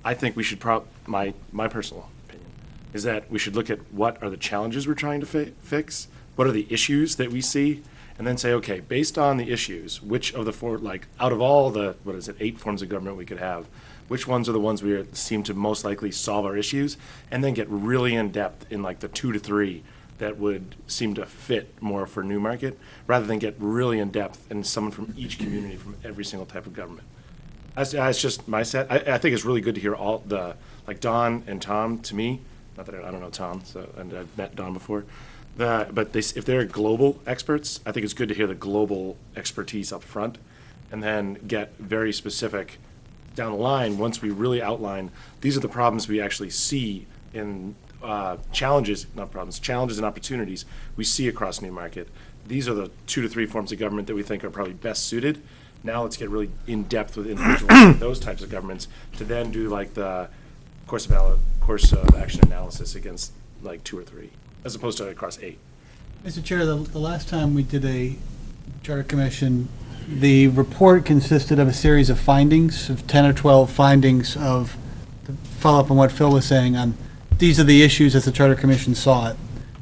I think we should my personal opinion is that we should look at what are the challenges we're trying to fix, what are the issues that we see, and then say, okay, based on the issues, which of the four, like out of all the, 8 forms of government we could have, which ones are the ones we seem to most likely solve our issues, and then get really in depth in like the 2 to 3 that would seem to fit more for Newmarket, rather than get really in depth in someone from each community from every single type of government. That's just my set. I think it's really good to hear all the, like Don and Tom, to me, not that I don't know Tom, so, and I've met Don before, but if they're global experts, I think it's good to hear the global expertise up front, and then get very specific down the line once we really outline, these are the problems we actually see in challenges and opportunities we see across Newmarket. These are the 2 to 3 forms of government that we think are probably best suited. Now let's get really in depth with individuals those types of governments to then do like the course of action analysis against like 2 or 3, as opposed to across 8. Mr. Chair, the last time we did a Charter Commission, the report consisted of a series of findings, of 10 or 12 findings of, to follow up on what Phil was saying, on these are the issues as the Charter Commission saw it,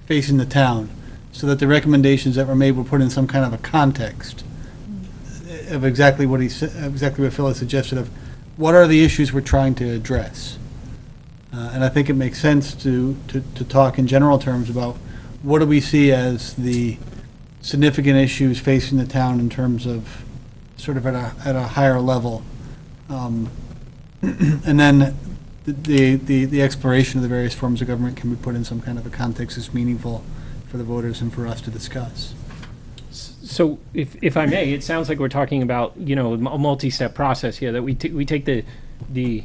facing the town, so that the recommendations that were made were put in some kind of a context of exactly what Phil has suggested of what are the issues we're trying to address. And I think it makes sense to talk in general terms about what do we see as the significant issues facing the town in terms of sort of at a higher level. And then the exploration of the various forms of government can be put in some kind of a context that's meaningful for the voters and for us to discuss. So if I may, it sounds like we're talking about, a multi-step process here, that we take the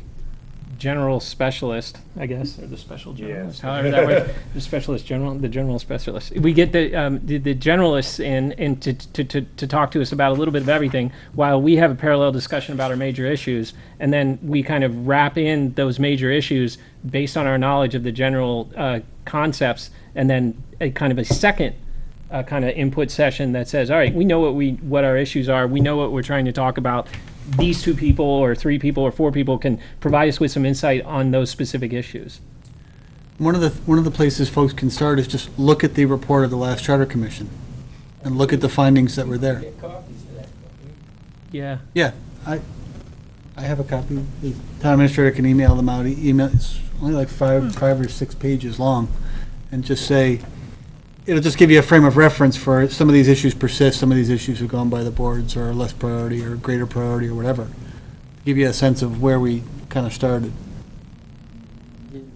general specialist, I guess, or the special generalist, however that works, the general specialist. We get the generalists in to talk to us about a little bit of everything, while we have a parallel discussion about our major issues, and then we kind of wrap in those major issues based on our knowledge of the general concepts, and then a kind of a second kind of input session that says, all right, we know what our issues are, we know what we're trying to talk about. These 2 people or 3 people or 4 people can provide us with some insight on those specific issues. One of the places folks can start is just look at the report of the last Charter Commission and look at the findings that were there. Yeah. Yeah, I have a copy. The town administrator can email them out. It's only like 5 or 6 pages long, and just say, it'll just give you a frame of reference for some of these issues persist, some of these issues have gone by the boards, or are less priority, or greater priority, or whatever. Give you a sense of where we kind of started.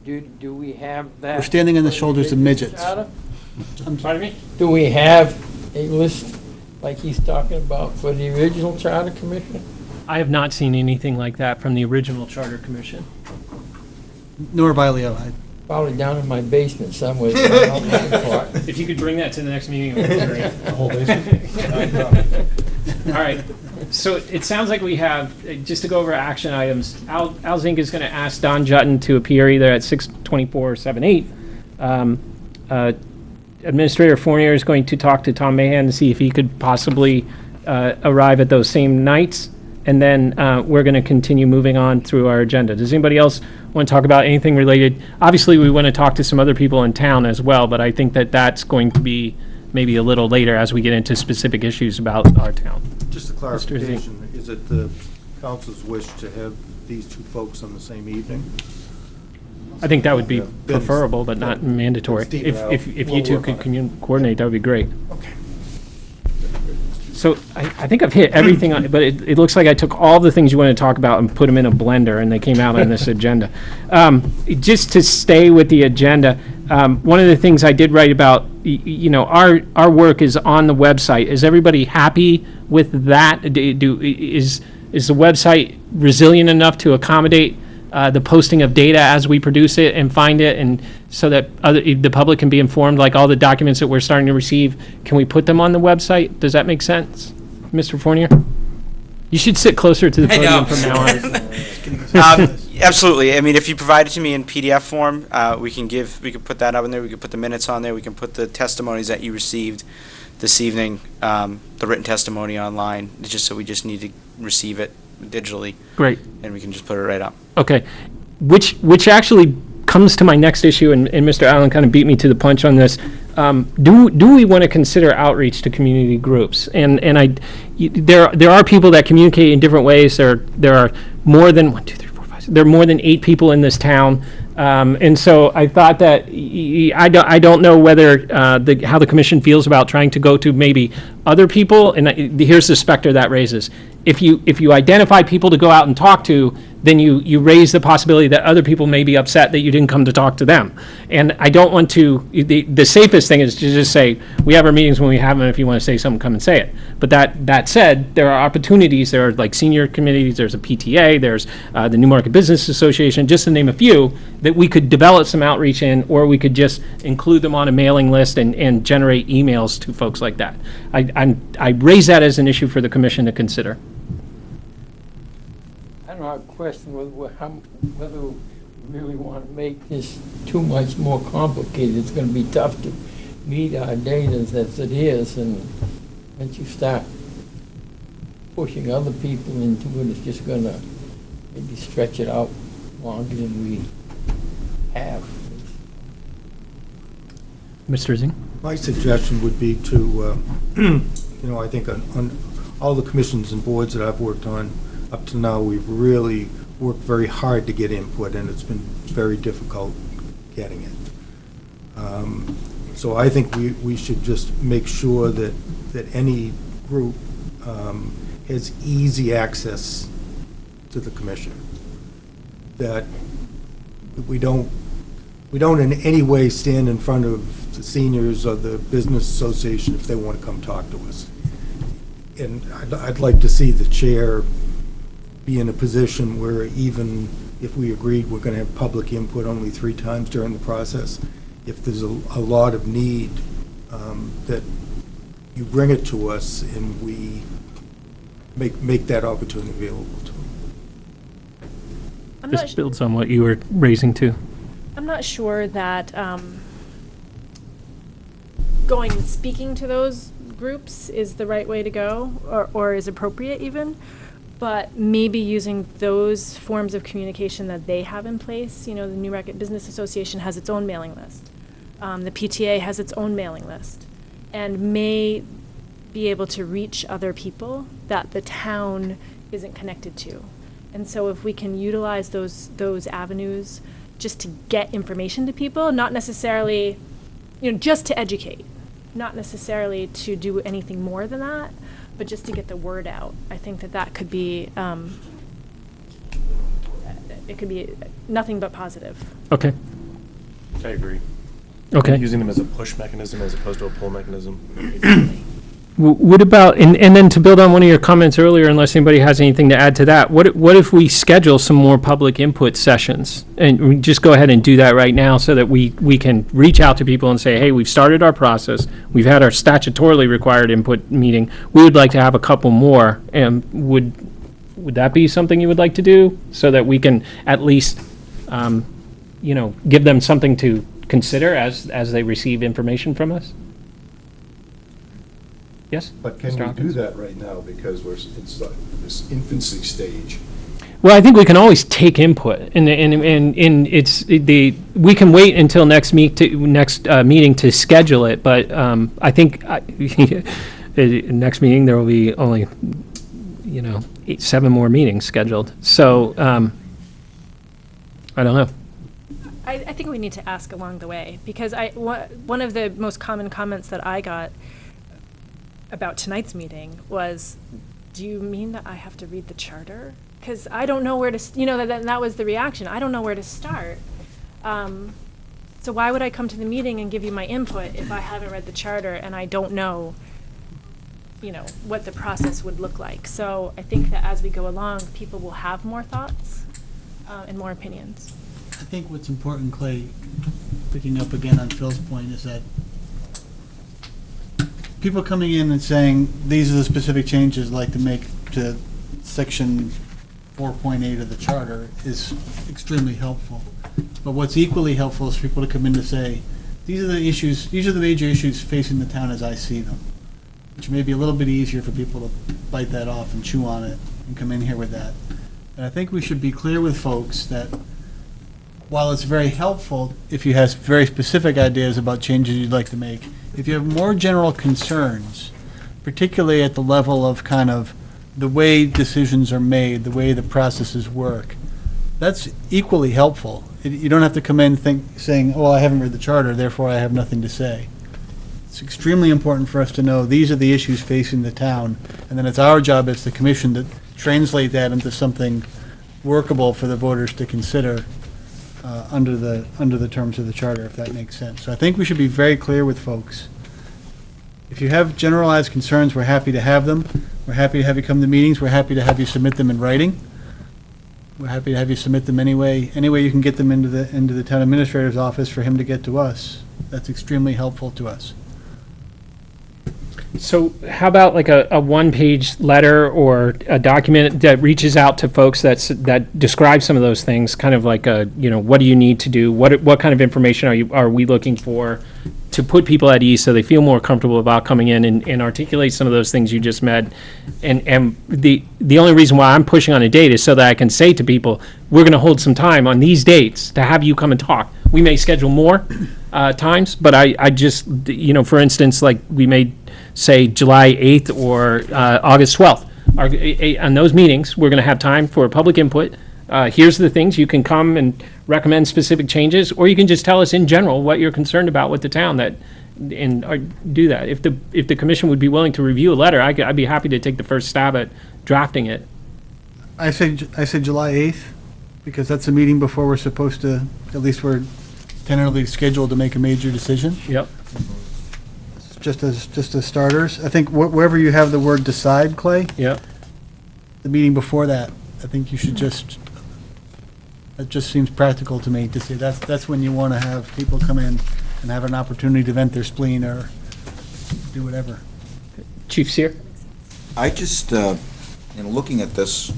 Do we have that? We're standing on the shoulders of midgets. Pardon me? Do we have a list like he's talking about for the original Charter Commission? I have not seen anything like that from the original Charter Commission. Nor have I, Leo. Probably down in my basement somewhere. If you could bring that to the next meeting, it would be great. The whole basement? All right. So it sounds like we have, just to go over action items, Al Zink is going to ask Don Jutton to appear either at 6:24 or 7:08. Administrator Fournier is going to talk to Tom Mahan to see if he could possibly arrive at those same nights. And then we're going to continue moving on through our agenda. Does anybody else want to talk about anything related? Obviously, we want to talk to some other people in town as well, but I think that that's going to be maybe a little later as we get into specific issues about our town. Just a clarification, is it the council's wish to have these 2 folks on the same evening? I think that would be preferable, but not mandatory. If you 2 could coordinate, that would be great. Okay. So I think I've hit everything on it, but it looks like I took all the things you want to talk about and put them in a blender, and they came out on this agenda. Just to stay with the agenda, one of the things I did write about, our work is on the website. Is everybody happy with that? Is the website resilient enough to accommodate the posting of data as we produce it and find it, and so that the public can be informed, like all the documents that we're starting to receive, can we put them on the website? Does that make sense, Mr. Fournier? You should sit closer to the podium from now on. Absolutely. I mean, if you provide it to me in PDF form, we can put that up in there, we can put the minutes on there, we can put the testimonies that you received this evening, the written testimony online, it's just so we just need to receive it digitally, Great. and we can just put it right up. Okay. Which actually comes to my next issue, and Mr. Allen kind of beat me to the punch on this. Do we want to consider outreach to community groups? And there are people that communicate in different ways. There are more than 1, 2, 3, 4, 5. There are more than 8 people in this town. And so I thought that I don't know whether how the commission feels about trying to go to maybe other people. And here's the specter that raises: if you identify people to go out and talk to, then you raise the possibility that other people may be upset that you didn't come to talk to them. And I don't want to. The safest thing is to just say, we have our meetings when we have them. If you want to say something, come and say it. But that said, there are opportunities. There are like senior committees. There's a PTA. There's the Newmarket Business Association, just to name a few, that we could develop some outreach in, or we could just include them on a mailing list and generate emails to folks like that. I raise that as an issue for the commission to consider. I don't have a question whether we really want to make this too much more complicated. It's going to be tough to meet our data as it is, and once you start pushing other people into it, it's just going to maybe stretch it out longer than we have. Mr. Zing? My suggestion would be to, I think on all the commissions and boards that I've worked on up to now, we've really worked very hard to get input, and it's been very difficult getting it. So I think we should just make sure that any group has easy access to the commission, that we don't in any way stand in front of the seniors or the business association if they want to come talk to us. And I'd like to see the chair be in a position where even if we agreed we're going to have public input only 3 times during the process, if there's a lot of need, that you bring it to us and we make that opportunity available to them. This builds on what you were raising too. I'm not sure that going and speaking to those groups is the right way to go, or is appropriate even, but maybe using those forms of communication that they have in place. The Newmarket Business Association has its own mailing list. The PTA has its own mailing list, and may be able to reach other people that the town isn't connected to. And so if we can utilize those avenues just to get information to people, not necessarily, just to educate, not necessarily to do anything more than that, but just to get the word out. I think that could be, it could be nothing but positive. Okay. I agree. Okay. Using them as a push mechanism as opposed to a pull mechanism. What about, and then to build on one of your comments earlier, unless anybody has anything to add to that, what if we schedule some more public input sessions? And we just go ahead and do that right now so that we can reach out to people and say, hey, we've started our process. We've had our statutorily required input meeting. We would like to have a couple more. And would that be something you would like to do so that we can at least, give them something to consider as they receive information from us? Yes? But can we do that right now, because it's this infancy stage? Well, I think we can always take input, and we can wait until next meeting to schedule it. But I think next meeting there will be only 7 more meetings scheduled. So I don't know. I think we need to ask along the way, because one of the most common comments that I got about tonight's meeting was, do you mean that I have to read the charter? Because I don't know where to, that was the reaction. I don't know where to start. So why would I come to the meeting and give you my input if I haven't read the charter and I don't know, what the process would look like? So I think that as we go along, people will have more thoughts and more opinions. I think what's important, Clay, picking up again on Phil's point, is that people coming in and saying, these are the specific changes I'd like to make to section 4.8 of the charter is extremely helpful. But what's equally helpful is for people to come in to say, these are the major issues facing the town as I see them, which may be a little bit easier for people to bite that off and chew on it and come in here with that. And I think we should be clear with folks that while it's very helpful if you have very specific ideas about changes you'd like to make, if you have more general concerns, particularly at the level of kind of the way decisions are made, the way the processes work, that's equally helpful. You don't have to come in saying, oh, I haven't read the charter, therefore I have nothing to say. It's extremely important for us to know these are the issues facing the town, and then it's our job as the commission to translate that into something workable for the voters to consider under the terms of the charter, if that makes sense. So I think we should be very clear with folks. If you have generalized concerns, we're happy to have them. We're happy to have you come to meetings. We're happy to have you submit them in writing. We're happy to have you submit them any way you can get them into the town administrator's office for him to get to us. That's extremely helpful to us. So how about like a one-page letter or a document that reaches out to folks that describes some of those things, kind of like what do you need to do? What kind of information are we looking for to put people at ease so they feel more comfortable about coming in and articulate some of those things you just met? And the only reason why I'm pushing on a date is so that I can say to people, we're going to hold some time on these dates to have you come and talk. We may schedule more times, but I just, for instance, like we may say July 8th or August 12th. On those meetings, we're going to have time for public input. Here's the things you can come and recommend specific changes, or you can just tell us in general what you're concerned about with the town do that. If the commission would be willing to review a letter, I'd be happy to take the first stab at drafting it. I say July 8th because that's a meeting before we're supposed to, at least we're tentatively scheduled to make a major decision. Yep. Just as starters. I think wherever you have the word decide, Clay. Yep. The meeting before that, I think you should that just seems practical to me to say that's when you want to have people come in and have an opportunity to vent their spleen or do whatever. Chief Sear? I just, in looking at this,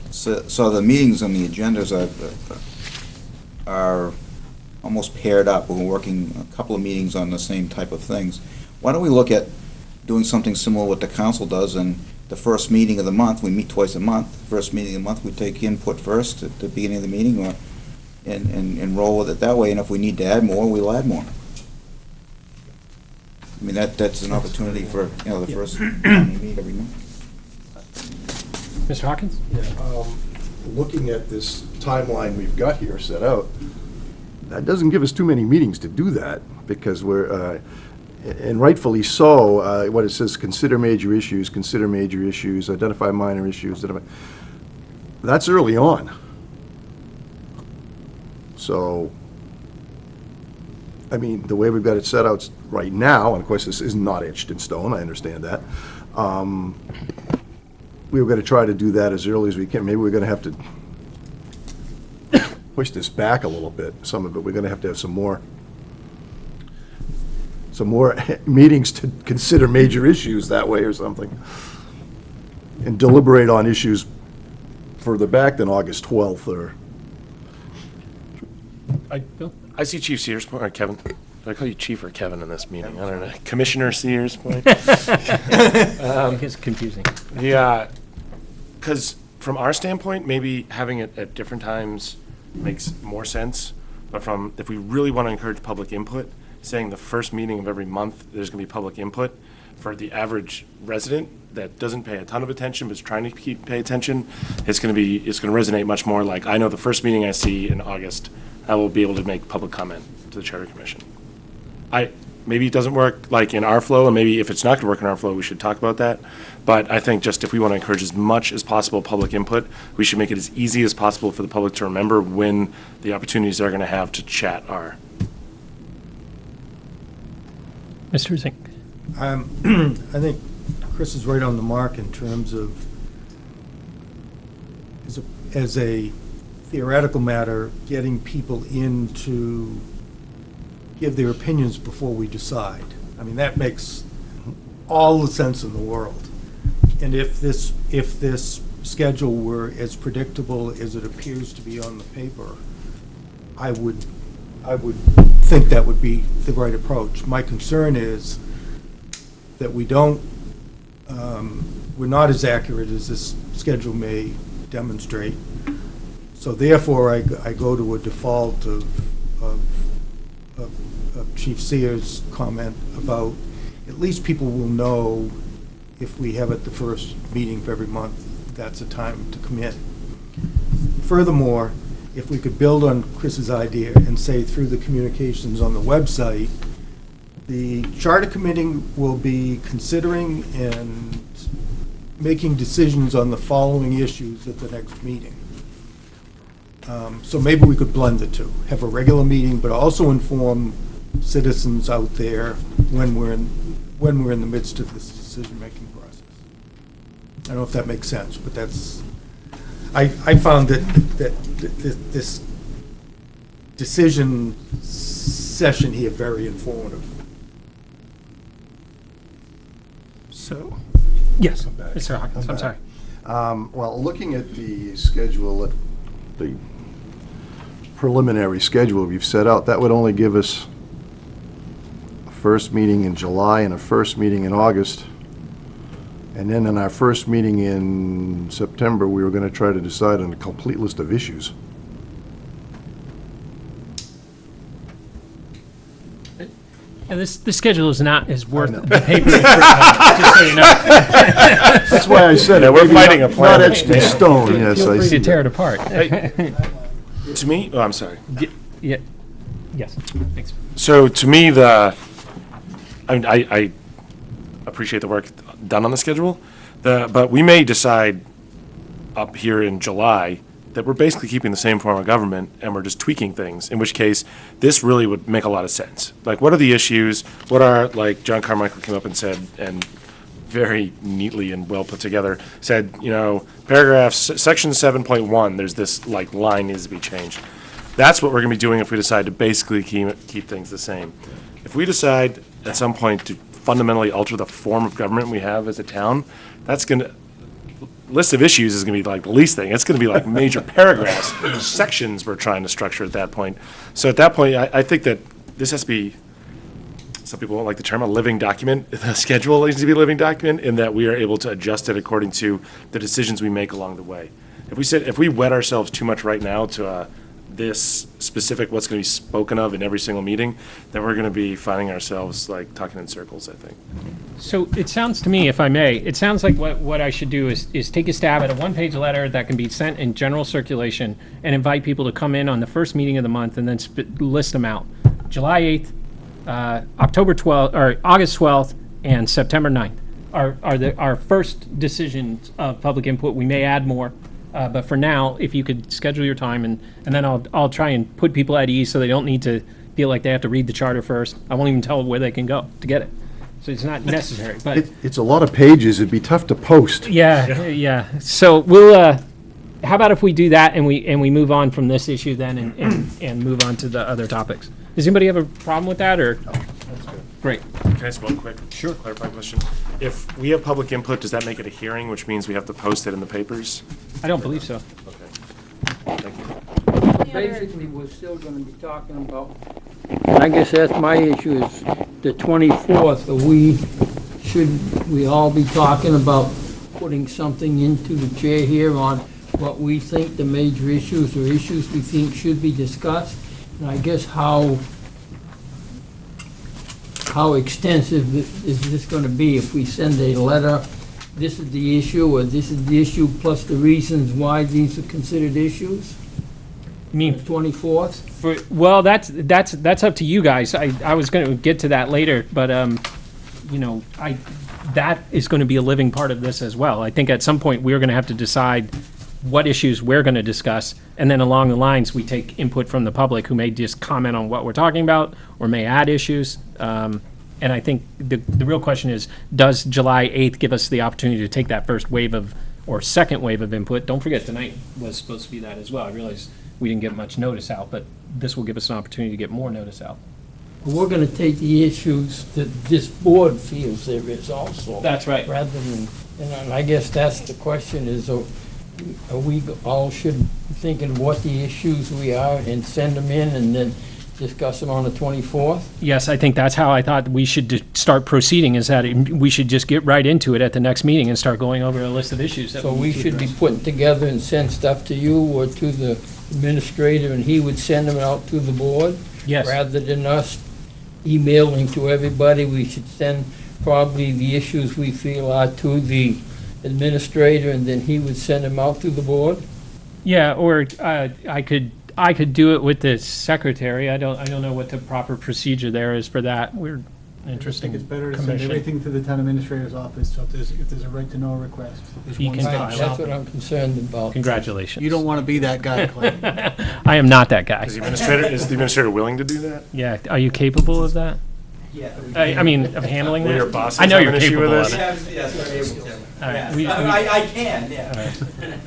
so the meetings on the agendas are almost paired up. We're working a couple of meetings on the same type of things. Why don't we look at doing something similar what the council does, and the first meeting of the month, we meet twice a month. First meeting of the month, we take input first at the beginning of the meeting, and roll with it that way. And if we need to add more, we'll add more. I mean, that's an opportunity for the first time we meet every month. Mr. Hawkins? Yeah, looking at this timeline we've got here set out, that doesn't give us too many meetings to do that, because we're, and rightfully so, what it says, consider major issues, identify minor issues. That's early on. So, I mean, the way we've got it set out right now, and of course this is not etched in stone, I understand that. We were going to try to do that as early as we can. Maybe we're going to have to push this back a little bit, some of it. We're going to have some more meetings to consider major issues that way or something, and deliberate on issues further back than August 12th or... I see Chief Sears' point, or Kevin. Did I call you Chief or Kevin in this meeting? I don't know. Commissioner Sears' point. It's confusing. Yeah, because from our standpoint, maybe having it at different times makes more sense. But if we really want to encourage public input, saying the first meeting of every month there's going to be public input for the average resident that doesn't pay a ton of attention but is trying to pay attention, it's going to resonate much more. Like, I know the first meeting I see in August, I will be able to make public comment to the Charter Commission. Maybe it doesn't work like in our flow, and maybe if it's not going to work in our flow, we should talk about that. But I think just if we want to encourage as much as possible public input, we should make it as easy as possible for the public to remember when the opportunities they're going to have to chat are. Mr. Zink? I think Chris is right on the mark in terms of, as a theoretical matter, getting people in to give their opinions before we decide. I mean, that makes all the sense in the world. And if this schedule were as predictable as it appears to be on the paper, I would think that would be the right approach. My concern is that we're not as accurate as this schedule may demonstrate. So therefore, I go to a default of Chief Sears' comment about at least people will know if we have it the first meeting of every month, that's a time to come in. Furthermore, if we could build on Chris's idea and say through the communications on the website, the Charter Committee will be considering and making decisions on the following issues at the next meeting. So maybe we could blend the two, have a regular meeting, but also inform citizens out there when we're in the midst of this decision-making process. I don't know if that makes sense, but that's, I found that this decision session here very informative. So, yes, Mr. Hawkins, I'm sorry. Well, looking at the schedule, the preliminary schedule you've set out, that would only give us a first meeting in July and a first meeting in August. And then in our first meeting in September, we were going to try to decide on a complete list of issues. And this schedule is not as worth the paper it's written on, just so you know. That's why I said it. We're Maybe fighting not- a plan. Not etched in stone, yes, Feel I free see to tear that. it apart. To me, oh, I'm sorry. Yeah, yes, thanks. So to me, I mean, I appreciate the work done on the schedule, but we may decide up here in July that we're basically keeping the same form of government and we're just tweaking things, in which case this really would make a lot of sense. Like, what are the issues? What are, like, John Carmichael came up and said, and very neatly and well put together, said, you know, section 7.1, there's this, like, line needs to be changed. That's what we're going to be doing if we decide to basically keep things the same. If we decide at some point to fundamentally alter the form of government we have as a town, that's going to, list of issues is going to be like the least thing. It's going to be like major paragraphs, sections we're trying to structure at that point. So at that point, I think that this has to be, some people won't like the term, a living document. The schedule needs to be a living document in that we are able to adjust it according to the decisions we make along the way. If we wed ourselves too much right now to this specific what's going to be spoken of in every single meeting, then we're going to be finding ourselves like talking in circles, I think. So it sounds to me, if I may, it sounds like what I should do is take a stab at a one-page letter that can be sent in general circulation and invite people to come in on the first meeting of the month and then list them out. July 8th, October 12th, or August 12th, and September 9th are our first decisions of public input. We may add more. But for now, if you could schedule your time, and then I'll try and put people at ease so they don't need to feel like they have to read the charter first. I won't even tell them where they can go to get it. So it's not necessary, but. It's a lot of pages, it'd be tough to post. Yeah. So we'll, how about if we do that and we move on from this issue then and move on to the other topics? Does anybody have a problem with that, or? No, that's good. Great. Can I ask one quick clarifying question? If we have public input, does that make it a hearing, which means we have to post it in the papers? I don't believe so. Okay. Thank you. Basically, we're still gonna be talking about, and I guess that's my issue, is the 24th, should we all be talking about putting something into the chair here on what we think the major issues or issues we think should be discussed? And I guess how extensive is this gonna be if we send a letter, this is the issue, or this is the issue plus the reasons why these are considered issues? You mean 24th? Well, that's up to you guys. I was going to get to that later, but you know, that is going to be a living part of this as well. I think at some point we're going to have to decide what issues we're going to discuss, and then along the lines we take input from the public who may just comment on what we're talking about or may add issues. And I think the real question is, does July 8th give us the opportunity to take that first wave of, or second wave of input? Don't forget, tonight was supposed to be that as well. I realize we didn't get much notice out, but this will give us an opportunity to get more notice out. We're gonna take the issues that this board feels there is also. That's right. Rather than, and I guess that's the question is, we all should be thinking what the issues we are and send them in and then discuss them on the 24th? Yes, I think that's how I thought we should start proceeding, is that we should just get right into it at the next meeting and start going over a list of issues that So we we need to should be address. putting together and send stuff to you or to the administrator, and he would send them out to the board? Yes. Rather than us emailing to everybody, we should send probably the issues we feel are to the administrator, and then he would send them out to the board? Yeah, or I could do it with the secretary. I don't know what the proper procedure there is for that. We're I just think interesting it's better to send commission. everything to the town administrator's office, so if there's a right to know request, there's He one can stop file it. That's shopping. what I'm concerned about. Congratulations. You don't want to be that guy, Clay. I am not that guy. Is the administrator willing to do that? Yeah, are you capable of that? Yeah. I mean, of handling Will that? your bosses I know have you're an issue capable with of this? it. Yes, we're able to. All right, Yeah. we- I can, yeah. All right.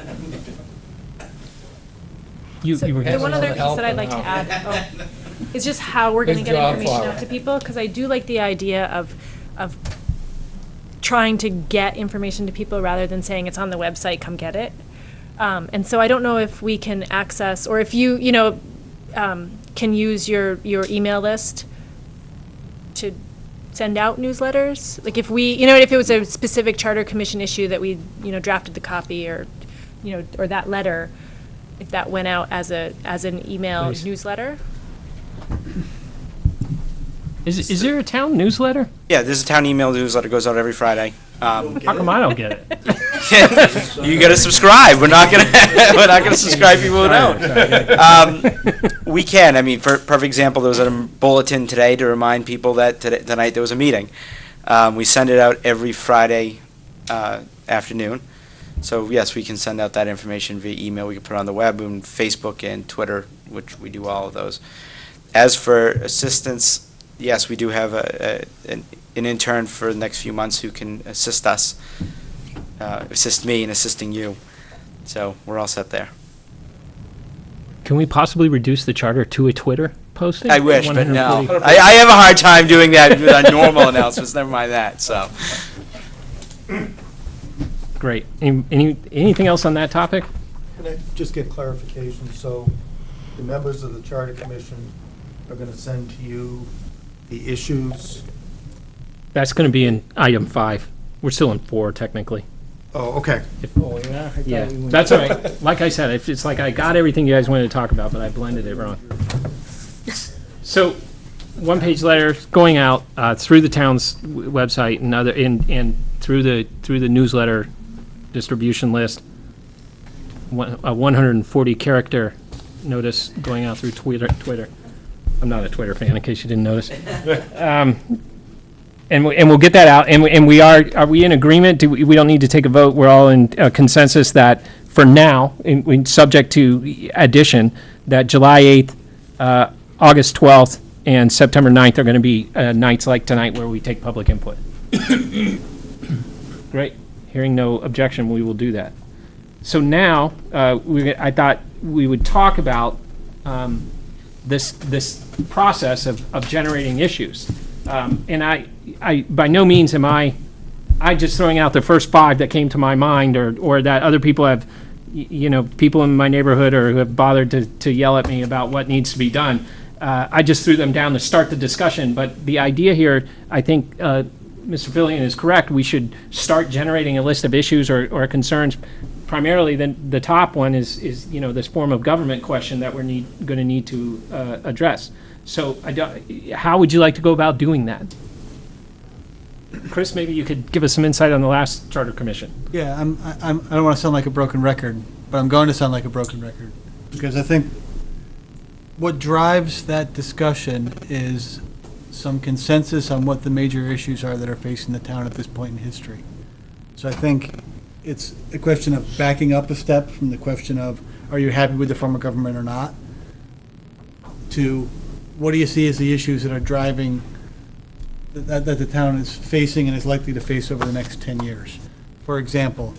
You were The one Has other to piece help that I'd them like to out. add is just how we're going to Good get job, information Farrell. out to people, because I do like the idea of trying to get information to people rather than saying it's on the website, come get it. And so I don't know if we can access, or if you can use your email list to send out newsletters. Like if we, if it was a specific charter commission issue that we, drafted the copy or that letter, if that went out as an email Please. newsletter. Is there a town newsletter? Yeah, there's a town email newsletter goes out every Friday. How come I don't get it? You gotta subscribe. We're not gonna subscribe people who don't. We can. I mean, for perfect example, there was a bulletin today to remind people that tonight there was a meeting. We send it out every Friday afternoon. So yes, we can send out that information via email. We can put it on the web and Facebook and Twitter, which we do all of those. As for assistance, yes, we do have an intern for the next few months who can assist us, assist me in assisting you. So we're all set there. Can we possibly reduce the charter to a Twitter posting? I wish, but no. 140? I have a hard time doing that with our normal announcements, never mind that, so. Great. Anything else on that topic? Can I just get clarification? So the members of the Charter Commission are going to send to you the issues? That's going to be in item 5. We're still in 4 technically. Oh, okay. Oh, yeah? I thought Yeah, we went- that's all right. Like I said, it's like I got everything you guys wanted to talk about, but I blended it wrong. So, one-page letter going out through the town's website and and through the newsletter distribution list. A 140-character notice going out through Twitter. I'm not a Twitter fan, in case you didn't notice. And we'll get that out. And we are we in agreement? We don't need to take a vote. We're all in consensus that for now, subject to addition, that July 8th, August 12th, and September 9th are going to be nights like tonight where we take public input. Great. Hearing no objection, we will do that. So now, I thought we would talk about this process of generating issues. And I by no means am I just throwing out the first 5 that came to my mind, or that other people have, people in my neighborhood or who have bothered to yell at me about what needs to be done. I just threw them down to start the discussion. But the idea here, I think, Mr. Fillion is correct. We should start generating a list of issues or concerns. Primarily, then the top one is this form of government question that we're going to need to address. So, how would you like to go about doing that? Chris, maybe you could give us some insight on the last Charter Commission. Yeah, I don't want to sound like a broken record, but I'm going to sound like a broken record. Because I think what drives that discussion is some consensus on what the major issues are that are facing the town at this point in history. So I think it's a question of backing up a step from the question of, are you happy with the form of government or not, to what do you see as the issues that are driving, that the town is facing and is likely to face over the next 10 years. For example,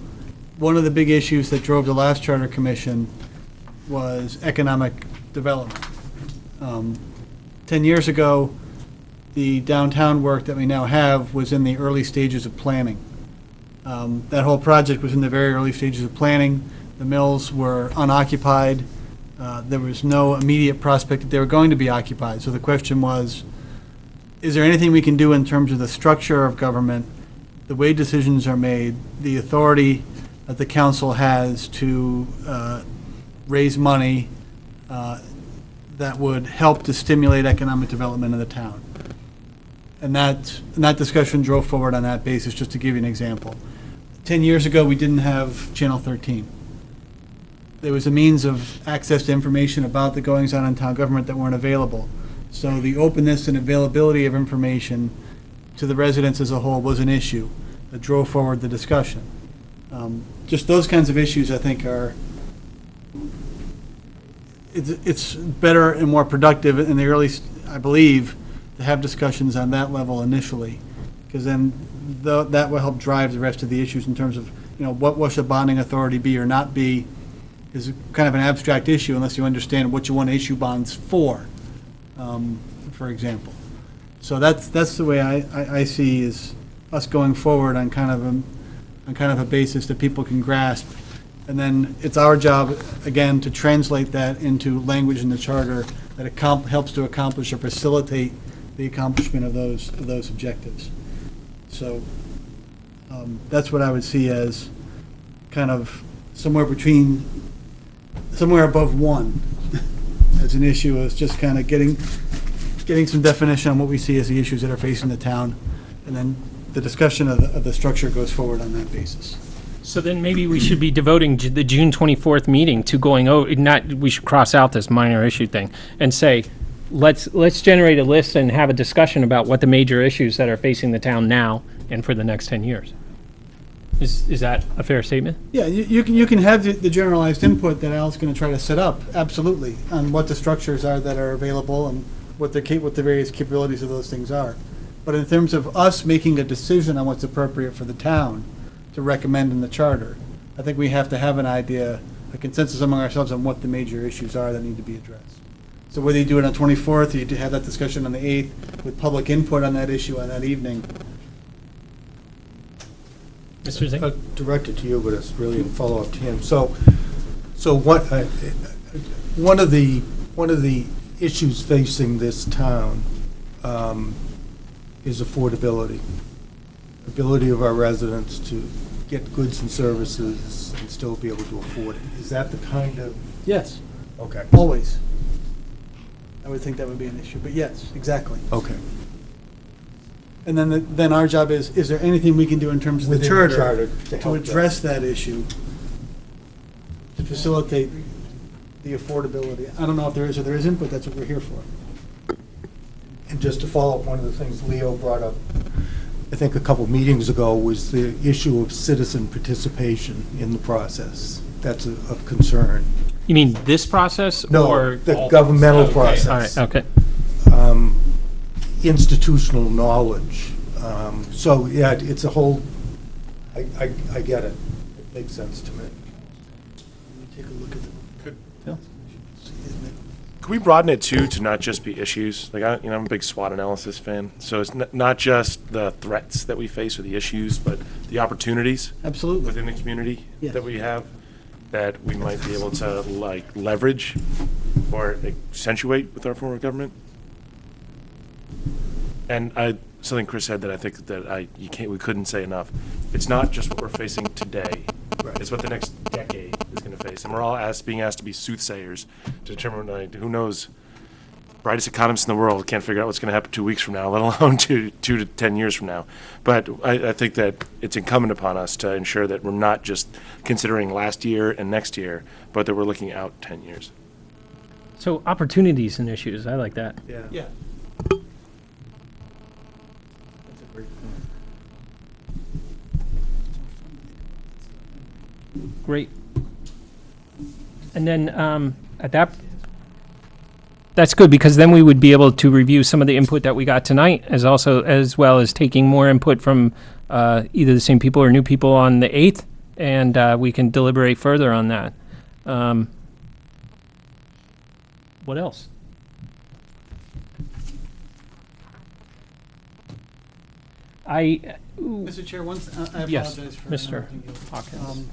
one of the big issues that drove the last Charter Commission was economic development. 10 years ago, the downtown work that we now have was in the early stages of planning. That whole project was in the very early stages of planning. The mills were unoccupied. There was no immediate prospect that they were going to be occupied. So the question was, is there anything we can do in terms of the structure of government, the way decisions are made, the authority that the council has to raise money that would help to stimulate economic development in the town? And that discussion drove forward on that basis, just to give you an example. 10 years ago, we didn't have Channel 13. There was a means of access to information about the goings-on in town government that weren't available. So the openness and availability of information to the residents as a whole was an issue that drove forward the discussion. Just those kinds of issues, I think, it's better and more productive in the early, I believe, to have discussions on that level initially, because then that will help drive the rest of the issues in terms of, what should bonding authority be or not be, is kind of an abstract issue unless you understand what you want to issue bonds for example. So that's the way I see is us going forward on kind of a basis that people can grasp. And then it's our job, again, to translate that into language in the charter that helps to accomplish or facilitate the accomplishment of those objectives. So that's what I would see as kind of somewhere above one as an issue, is just kind of getting some definition on what we see as the issues that are facing the town, and then the discussion of the structure goes forward on that basis. So then maybe we should be devoting the June 24th meeting to going over, we should cross out this minor issue thing and say, let's generate a list and have a discussion about what the major issues that are facing the town now and for the next 10 years. Is that a fair statement? Yeah, you can have the generalized input that Al's going to try to set up, absolutely, on what the structures are that are available and what the various capabilities of those things are. But in terms of us making a decision on what's appropriate for the town to recommend in the charter, I think we have to have an idea, a consensus among ourselves on what the major issues are that need to be addressed. So whether you do it on 24th, or you have that discussion on the 8th with public input on that issue on that evening. Mr. Zink? Directed to you, but it's really in follow-up to him. So what, one of the issues facing this town is affordability. Ability of our residents to get goods and services and still be able to afford it. Is that the kind of? Yes. Okay. Always. I would think that would be an issue, but yes, exactly. Okay. And then our job is there anything we can do in terms of the Within the charter to to help address that issue, to facilitate the affordability? I don't know if there is or there isn't, but that's what we're here for. And just to follow up, one of the things Leo brought up, I think a couple meetings ago, was the issue of citizen participation in the process. That's of concern. You mean this process? No, or the governmental process. All right, okay. Institutional knowledge. So, yeah, it's a whole, I get it. It makes sense to me. Take a look at Could we broaden it too to not just be issues? Like I'm a big SWOT analysis fan, so it's not just the threats that we face or the issues, but the opportunities Absolutely. within the community Yes. that we have that we might be able to leverage or accentuate with our form of government. And something Chris said that I think that we couldn't say enough. It's not just what we're facing today. Right. It's what the next decade is going to face. And we're all being asked to be soothsayers to determine, who knows, brightest economists in the world can't figure out what's going to happen 2 weeks from now, let alone 2 to 10 years from now. But I think that it's incumbent upon us to ensure that we're not just considering last year and next year, but that we're looking out 10 years. So opportunities and issues, I like that. Yeah. Yeah. Great. And then that's good, because then we would be able to review some of the input that we got tonight, as well as taking more input from either the same people or new people on the 8th, and we can deliberate further on that. What else? Mr. Chair, I Yes, apologize for Mr. interrupting you. Hawkins.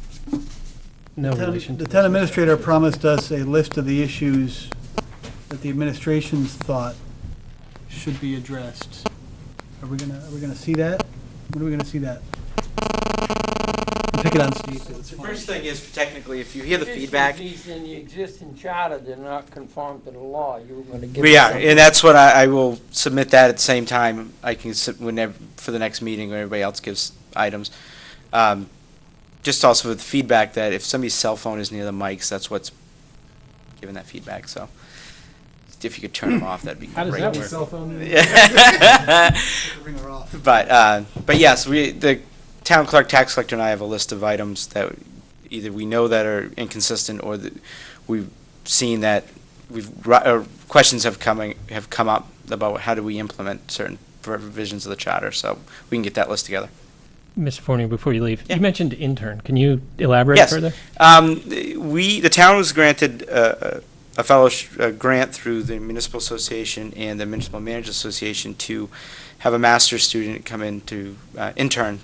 No relation to The town administrator promised us a list of the issues that the administration's thought should be addressed. Are we gonna see that? When are we gonna see that? Pick it on Steve. 'cause it's The fine. first thing is, technically, if you hear the feedback, Issues in the existing charter, they're not conformed to the law, you were gonna give. we us are, something. and that's what I will submit that at the same time. I can, whenever, for the next meeting, when everybody else gives items. Just also with feedback that if somebody's cell phone is near the mics, that's what's giving that feedback, so. If you could turn them off, that'd be great. How does that work? Cell phone. Ring her off. But yes, the town clerk, tax collector, and I have a list of items that either we know that are inconsistent, or that we've seen that questions have come up about how do we implement certain provisions of the charter, so we can get that list together. Mr. Fournier, before you leave, Yeah. you mentioned intern. Can you elaborate Yes. further? The town was granted a fellowship grant through the Municipal Association and the Municipal Managers Association to have a master's student come in to intern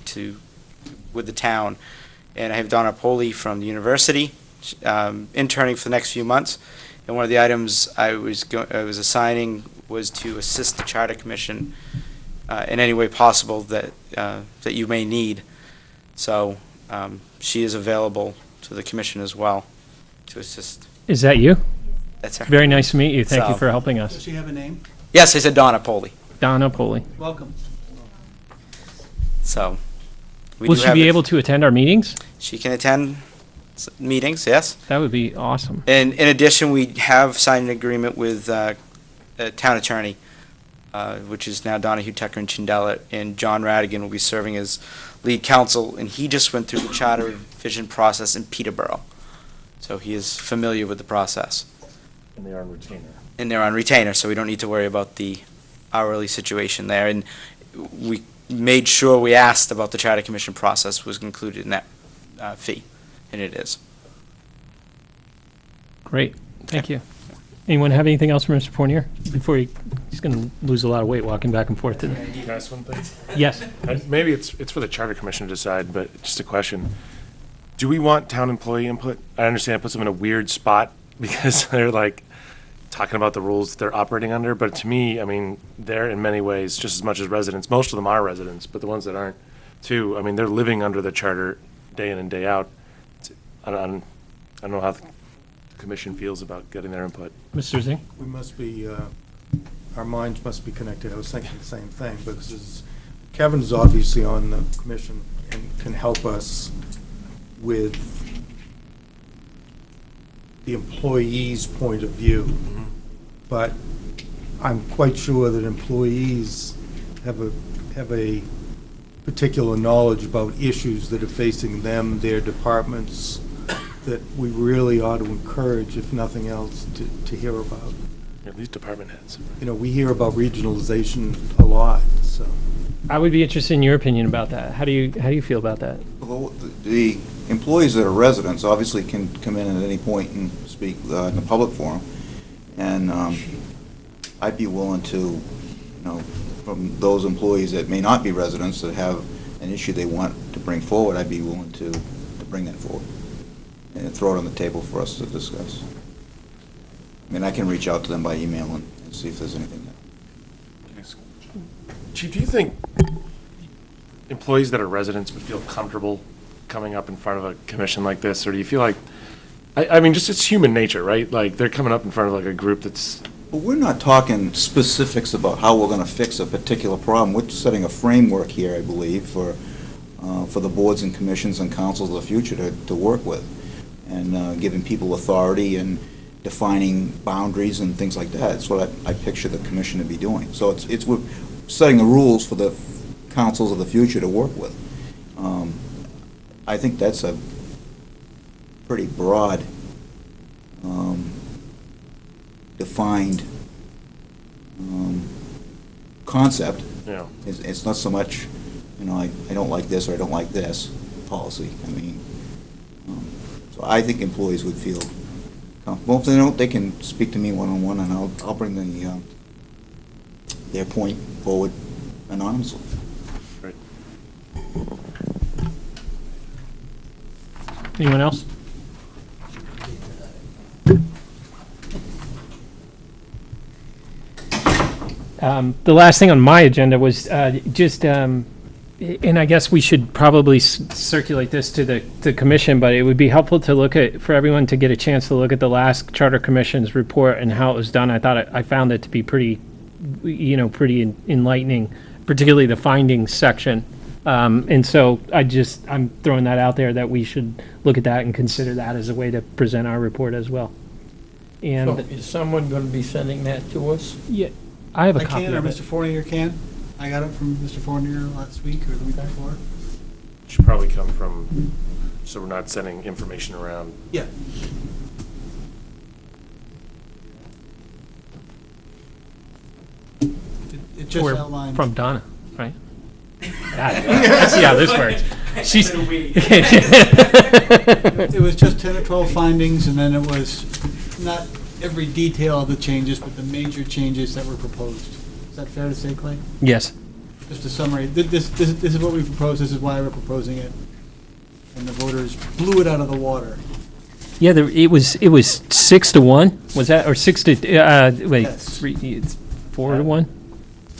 with the town. And I have Donna Poli from the university interning for the next few months. And one of the items I was assigning was to assist the Charter Commission in any way possible that you may need. So she is available to the commission as well to assist. Is that you? That's her. Very nice to meet you. Thank you So- for helping Does us. she have a name? Yes, I said Donna Poli. Donna Poli. Welcome. So we Will do she have be it. able to attend our meetings? She can attend meetings, yes. That would be awesome. And in addition, we have signed an agreement with a town attorney, which is now Donahue, Tucker, and Chindella, and John Radigan will be serving as lead counsel, and he just went through the charter revision process in Peterborough. So he is familiar with the process. And they are on retainer. And they're on retainer, so we don't need to worry about the hourly situation there. And we made sure we asked about the Charter Commission process was included in that fee, and it is. Great. Thank you. Anyone have anything else for Mr. Fournier? Before he's going to lose a lot of weight walking back and forth to the... Can I ask one thing? Yes. And maybe it's for the Charter Commission to decide, but just a question. Do we want town employee input? I understand it puts them in a weird spot because they're like talking about the rules they're operating under, but to me, I mean, they're in many ways just as much as residents. Most of them are residents, but the ones that aren't too, I mean, they're living under the charter day in and day out. I don't know how the commission feels about getting their input. Mr. Zing? We must be, our minds must be connected. I was thinking the same thing, because Kevin's obviously on the commission and can help us with the employee's point of view. But I'm quite sure that employees have a particular knowledge about issues that are facing them, their departments, that we really ought to encourage, if nothing else, to hear about. At least department heads. You know, we hear about regionalization a lot, so. I would be interested in your opinion about that. How do you feel about that? Well, the employees that are residents obviously can come in at any point and speak in the public forum. And I'd be willing to, you know, from those employees that may not be residents that have an issue they want to bring forward, I'd be willing to bring that forward and throw it on the table for us to discuss. I mean, I can reach out to them by email and see if there's anything there. Chief, do you think employees that are residents would feel comfortable coming up in front of a commission like this? Or do you feel like, I mean, just it's human nature, right? Like, they're coming up in front of like a group that's... Well, we're not talking specifics about how we're going to fix a particular problem. We're setting a framework here, I believe, for the boards and commissions and councils of the future to work with, and giving people authority and defining boundaries and things like that. That's what I picture the commission to be doing. So it's we're setting the rules for the councils of the future to work with. I think that's a pretty broad, defined concept. Yeah. It's not so much, you know, I don't like this or I don't like this policy. I mean, so I think employees would feel comfortable. If they don't, they can speak to me one-on-one, and I'll bring their point forward anonymously. Anyone else? The last thing on my agenda was just, and I guess we should probably circulate this to the commission, but it would be helpful to look at, for everyone to get a chance to look at the last Charter Commission's report and how it was done. I found it to be pretty, pretty enlightening, particularly the findings section. And so I'm throwing that out there that we should look at that and consider that as a way to present our report as well. So And is someone going to be sending that to us? yeah, I have a I copy can, or of Mr. it. Fournier can. I got it from Mr. Fournier last week or the week before. Should probably come from, so we're not sending information around. Yeah. It just Or outlines. from Donna, right? I see how this works. She's. It was just 10 or 12 findings, and then it was not every detail of the changes, but the major changes that were proposed. Is that fair to say, Clay? Yes. Just a summary. This is what we proposed, this is why we're proposing it. And the voters blew it out of the water. Yeah, it was 6-1. Was that, or 6 to wait, Yes. 4-1?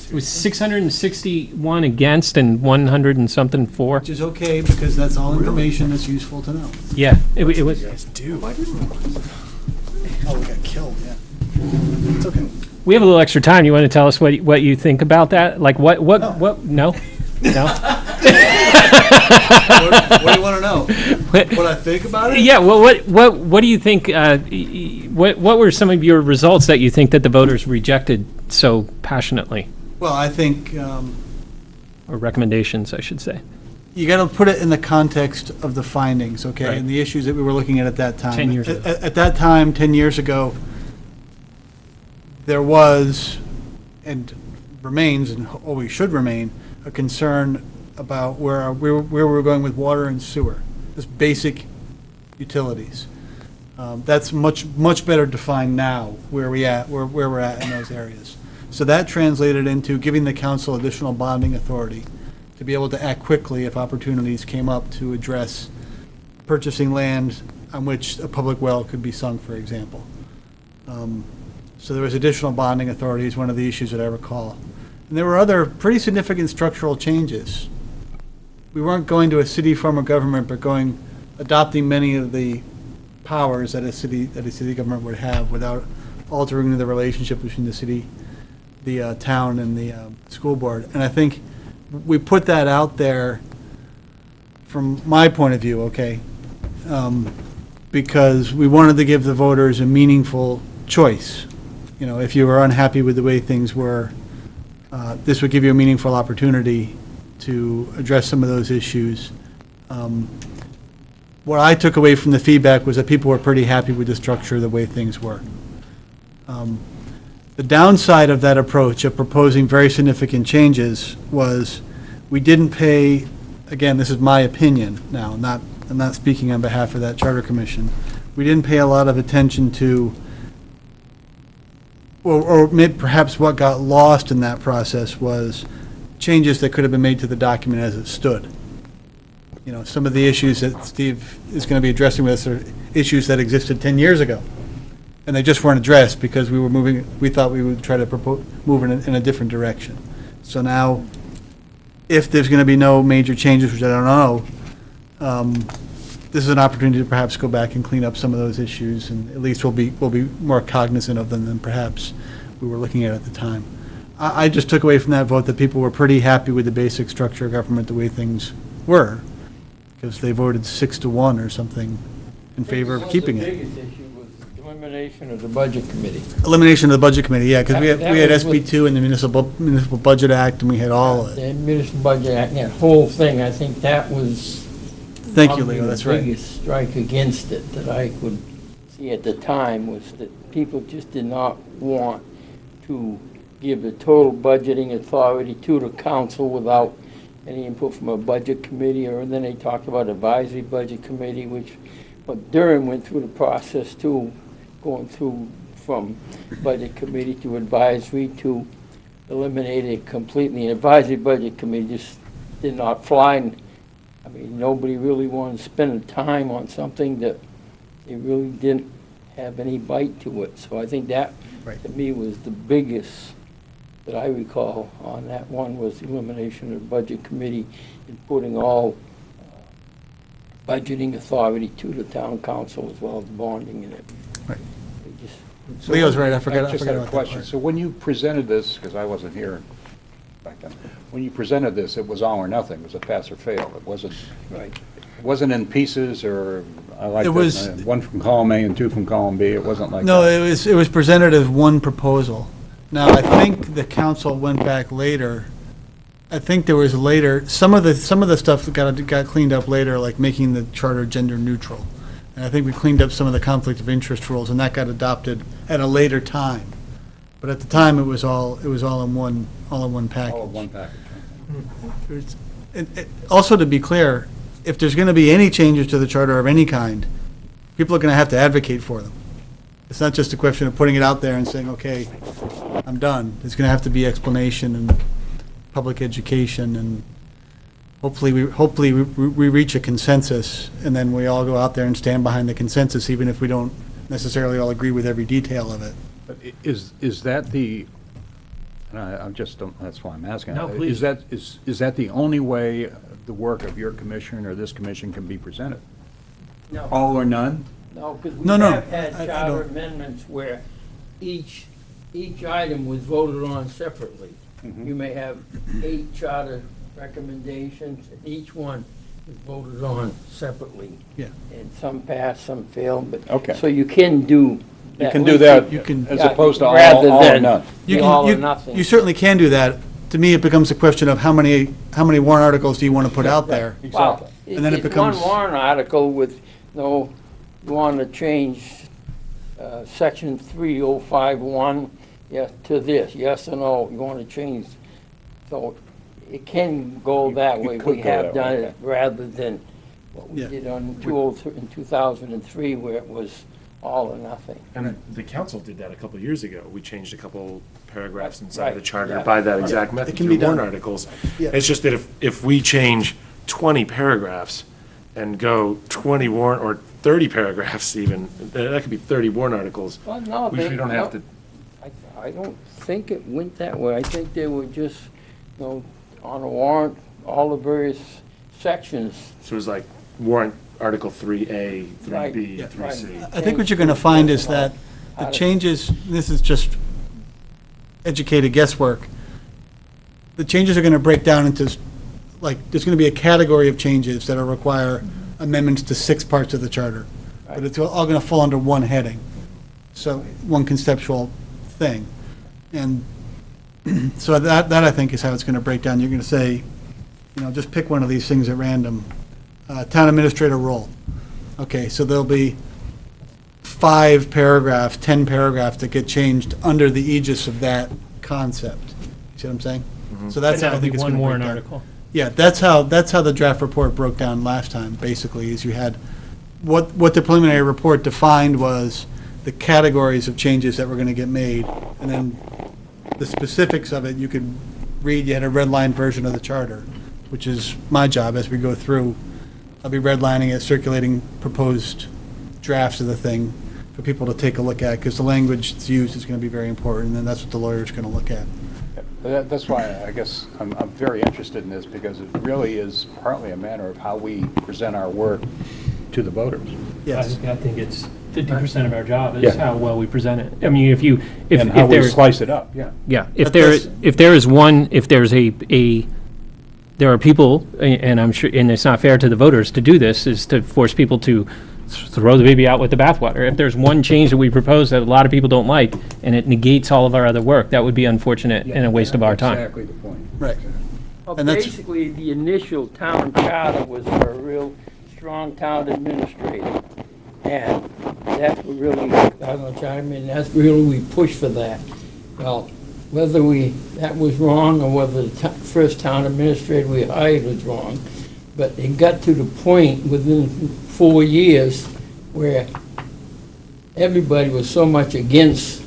It was 661 against and 100 and something for. Which is okay, because that's all information that's useful to know. Yeah, it was. Oh, we got killed, yeah. It's okay. We have a little extra time. You want to tell us what you think about that? Like what? No. No. What do you want to know? What I think about it? Yeah. Well, what do you think? What were some of your results that you think that the voters rejected so passionately, Well, I think or recommendations, I should say? you got to put it in the context of the findings, okay, Right. and the issues that we were looking at that time. 10 years ago. At that time, 10 years ago, there was, and remains, and always should remain, a concern about where we're going with water and sewer, just basic utilities. That's much better defined now, where we're at in those areas. So that translated into giving the council additional bonding authority to be able to act quickly if opportunities came up to address purchasing land on which a public well could be sunk, for example. So there was additional bonding authority is one of the issues that I recall. And there were other pretty significant structural changes. We weren't going to a city form of government, but adopting many of the powers that a city government would have without altering the relationship between the city, the town, and the school board. And I think we put that out there from my point of view, okay, because we wanted to give the voters a meaningful choice. You know, if you were unhappy with the way things were, this would give you a meaningful opportunity to address some of those issues. What I took away from the feedback was that people were pretty happy with the structure, the way things were. The downside of that approach of proposing very significant changes was we didn't pay, again, this is my opinion now, I'm not speaking on behalf of that Charter Commission, we didn't pay a lot of attention to, or maybe perhaps what got lost in that process was changes that could have been made to the document as it stood. You know, some of the issues that Steve is going to be addressing with us are issues that existed 10 years ago. And they just weren't addressed because we thought we would try to move in a different direction. So now, if there's going to be no major changes, which I don't know, this is an opportunity to perhaps go back and clean up some of those issues, and at least we'll be more cognizant of them than perhaps we were looking at the time. I just took away from that vote that people were pretty happy with the basic structure of government, the way things were, because they voted 6-1 or something in favor of keeping The it. biggest issue was elimination of the budget committee. Elimination of the budget committee, yeah, because we That had was what- SB2 and the Municipal Budget Act, and we had all of it. The municipal budget act, that whole thing, I think that was Thank you, probably Leo, that's right. the biggest strike against it that I could see at the time, was that people just did not want to give the total budgeting authority to the council without any input from a budget committee, or then they talked about advisory budget committee, but Durham went through the process too, going through from budget committee to advisory to eliminate it completely. An advisory budget committee just did not fly. I mean, nobody really wanted to spend the time on something that it really didn't have any bite to it. So I think that, Right. to me, was the biggest that I recall on that one was the elimination of the budget committee and putting all budgeting authority to the town council as well as bonding and everything. Right. They just- So Leo's when- right, I forgot just had a about that question. part. So when you presented this, because I wasn't here back then, when you presented this, it was all or nothing, it was a pass or fail. It wasn't in pieces or, I like It that, was- one from column A and two from column B, it wasn't like No, that. it was presented as one proposal. Now, I think the council went back later. I think there was later, some of the stuff that got cleaned up later, like making the charter gender neutral. And I think we cleaned up some of the conflict of interest rules, and that got adopted at a later time. But at the time, it was all in one package. All of one package. Also, to be clear, if there's going to be any changes to the charter of any kind, people are going to have to advocate for them. It's not just a question of putting it out there and saying, okay, I'm done. There's going to have to be explanation and public education, and hopefully we reach a consensus, and then we all go out there and stand behind the consensus, even if we don't necessarily all agree with every detail of it. But is that the, and I'm just, that's why I'm asking. No, please. Is that the only way the work of your commission or this commission can be presented? No. All or none? No, because we No, no, have had I charter don't- amendments where each item was voted on separately. You may have 8 charter recommendations, and each one is voted on separately. Yeah. And some pass, some fail, but. Okay. So you can do that. You can do that You can- as Yeah, opposed to rather all or than- none? You The all or can, nothing. you certainly can do that. To me, it becomes a question of how many warrant articles do you want to put out there? Well, Exactly. And then it it's becomes- one warrant article with, no, you want to change section 3051, yes, to this, yes or no, you want to change. So it can go that way. could We go have that done way, it rather than what we Yeah. did in 2003 where it was all or nothing. And the council did that a couple of years ago. We changed a couple paragraphs inside Right, the charter yeah. by that exact method can through be done. warrant articles. Yeah. It's just that if we change 20 paragraphs and go 20 warrant, or 30 paragraphs even, that could be 30 warrant articles. Well, no, We don't have to, I don't think it went that way. I think they were just, on a warrant, all the various sections. so it was like warrant article 3A, Right, 3B, yeah, 3C. I think what you're going to find is that the changes, this is just educated guesswork, the changes are going to break down into, like, there's going to be a category of changes that will require amendments to 6 parts of the charter. But it's all going to fall under one heading, so one conceptual thing. And so that I think is how it's going to break down. You're going to say, just pick one of these things at random. Town administrator role. Okay, so there'll be 5 paragraphs, 10 paragraphs that get changed under the aegis of that concept. You see what I'm saying? So that's how I think it's going to break one warrant down. article. Yeah, that's how the draft report broke down last time, basically, is you had, what the preliminary report defined was the categories of changes that were going to get made, and then the specifics of it, you could read, you had a red line version of the charter, which is my job as we go through. I'll be redlining it, circulating proposed drafts of the thing for people to take a look at, because the language that's used is going to be very important, and that's what the lawyer's going to look at. That's why I guess I'm very interested in this, because it really is partly a matter of how we present our work to the voters. Yes. I think it's 50% of our job is Yeah. how well we present it. I mean, And how if we there's, slice it up, yeah. yeah, But that's- if there's there are people, and I'm sure, and it's not fair to the voters to do this, is to force people to throw the baby out with the bathwater. If there's one change that we propose that a lot of people don't like, and it negates all of our other work, that would be unfortunate and a waste of our time. Exactly the point. Right. Well, And that's- basically, the initial town charter was for a real strong town administrator. And that's what really, I don't know, chime in, that's really, we pushed for that. Well, whether that was wrong or whether the first town administrator we hired was wrong, but it got to the point within 4 years where everybody was so much against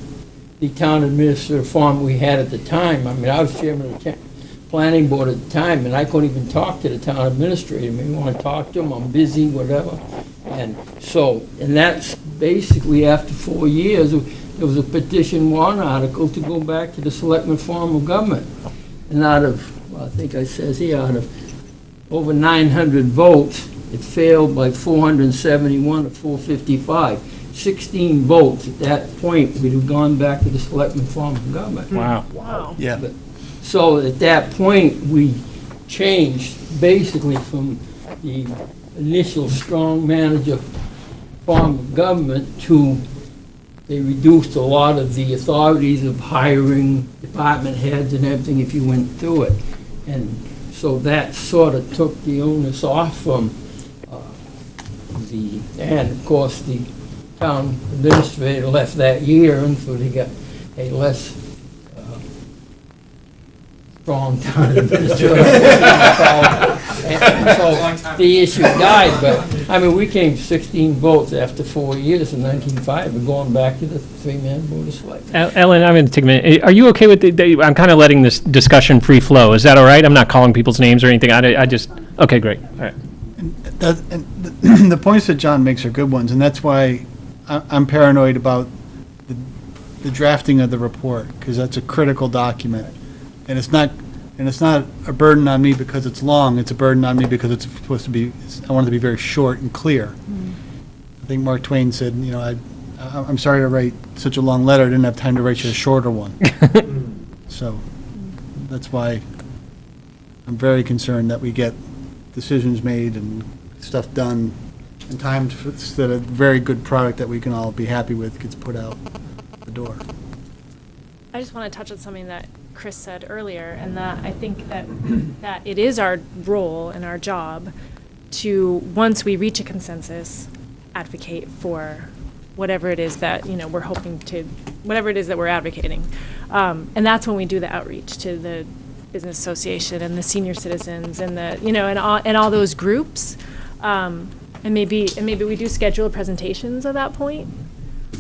the town administrator form we had at the time. I mean, I was chairman of the planning board at the time, and I couldn't even talk to the town administrator. Maybe want to talk to him, I'm busy, whatever. And so, and that's basically after 4 years, there was a petition warrant article to go back to the selectman form of government. And out of, well, I think I says here, out of over 900 votes, it failed by 471 to 455. 16 votes. At that point, we'd have gone back to the selectman form of government. Wow. Wow. Yeah. So at that point, we changed basically from the initial strong manager form of government to, they reduced a lot of the authorities of hiring department heads and everything if you went through it. And so that sort of took the onus off from and of course the town administrator left that year, and so they got a less strong town administrator. And so the issue died, but, I mean, we came 16 votes after 4 years in 1905, and going back to the three-man board of selectmen. Ellen, I'm going to take a minute. Are you okay with I'm kind of letting this discussion free flow. Is that all right? I'm not calling people's names or anything. I just, okay, great. All right. And the points that John makes are good ones, and that's why I'm paranoid about the drafting of the report, because that's a critical document. And it's not a burden on me because it's long, it's a burden on me because it's supposed to be, I want it to be very short and clear. I think Mark Twain said, you know, I'm sorry to write such a long letter, I didn't have time to write you a shorter one. So that's why I'm very concerned that we get decisions made and stuff done in time so that a very good product that we can all be happy with gets put out the door. I just want to touch on something that Chris said earlier, and that I think that that it is our role and our job to, once we reach a consensus, advocate for whatever it is that, you know, we're hoping to, whatever it is that we're advocating. And that's when we do the outreach to the business association and the senior citizens and the, you know, and all those groups. And maybe we do schedule presentations at that point.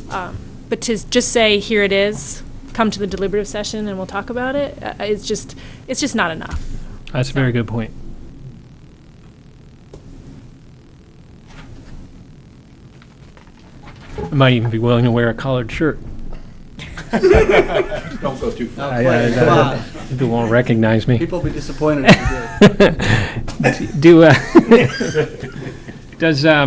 But to just say, here it is, come to the deliberative session and we'll talk about it, it's just not enough. That's a very good point. I might even be willing to wear a collared shirt. Don't go too far. People won't recognize me. People will be disappointed if you do. Does, I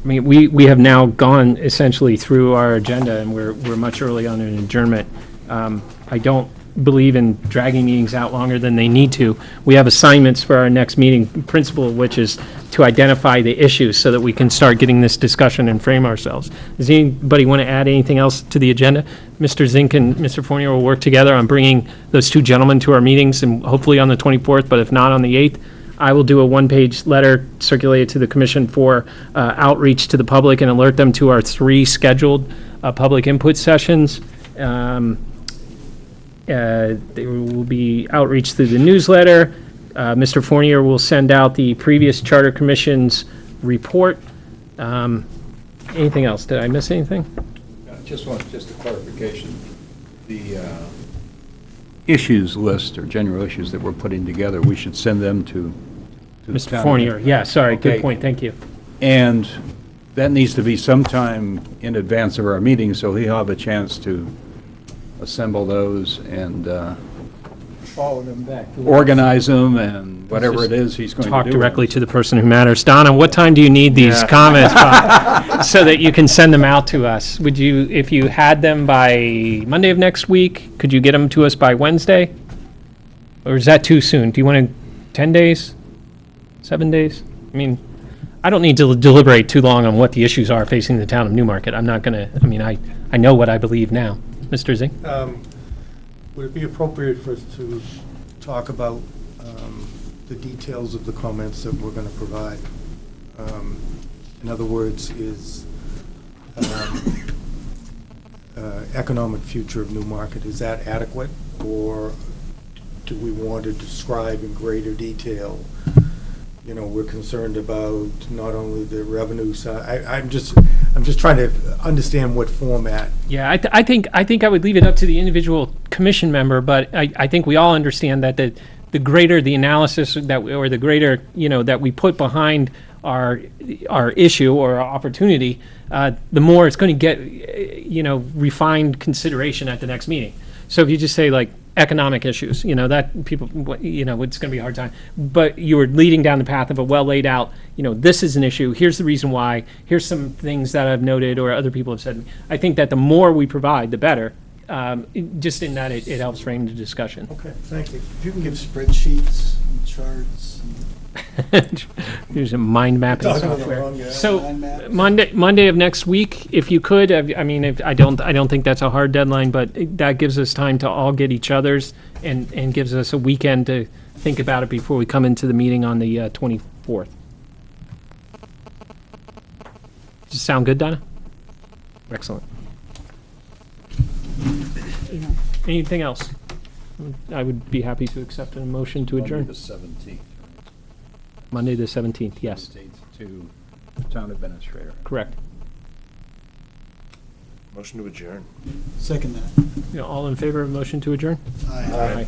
mean, we have now gone essentially through our agenda, and we're much early on in adjournment. I don't believe in dragging meetings out longer than they need to. We have assignments for our next meeting, principle of which is to identify the issues so that we can start getting this discussion and frame ourselves. Does anybody want to add anything else to the agenda? Mr. Zink and Mr. Fournier will work together on bringing those two gentlemen to our meetings, and hopefully on the 24th, but if not on the 8th, I will do a one-page letter circulated to the commission for outreach to the public and alert them to our 3 scheduled public input sessions. There will be outreach through the newsletter. Mr. Fournier will send out the previous Charter Commission's report. Anything else? Did I miss anything? Just a clarification. The issues list or general issues that we're putting together, we should send them to the Mr. town Fournier, yeah, sorry, good Okay. point, thank you. And that needs to be sometime in advance of our meeting, so he'll have a chance to assemble those and Forward them back to. organize them and whatever it is he's going to do. Talk directly to the person who matters. Donna, what time do you need these comments by, so that you can send them out to us? Would you, if you had them by Monday of next week, could you get them to us by Wednesday? Or is that too soon? Do you want 10 days? 7 days? I mean, I don't need to deliberate too long on what the issues are facing the town of Newmarket. I'm not going to, I mean, I know what I believe now. Mr. Zink? Would it be appropriate for us to talk about the details of the comments that we're going to provide? In other words, is economic future of Newmarket, is that adequate? Or do we want to describe in greater detail? You know, we're concerned about not only the revenue side. I'm just trying to understand what format. Yeah, I think I would leave it up to the individual commission member, but I think we all understand that the greater the analysis that or the greater, you know, that we put behind our issue or our opportunity, the more it's going to get, refined consideration at the next meeting. So if you just say like economic issues, that people, it's going to be a hard time. But you were leading down the path of a well laid out, this is an issue. Here's the reason why. Here's some things that I've noted or other people have said. I think that the more we provide, the better. Just in that it helps frame the discussion. Okay, thank you. If you can give spreadsheets and charts. There's a mind mapping Talking to the software. wrong guy. So Mind maps. Monday of next week, if you could, I don't think that's a hard deadline, but that gives us time to all get each other's and gives us a weekend to think about it before we come into the meeting on the 24th. Does it sound good, Donna? Excellent. Anything else? I would be happy to accept a motion to adjourn. Monday the 17th. Monday the 17th, yes, 17th to the town administrator. correct. Motion to adjourn. Second that. All in favor of motion to adjourn? Aye.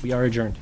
We are adjourned.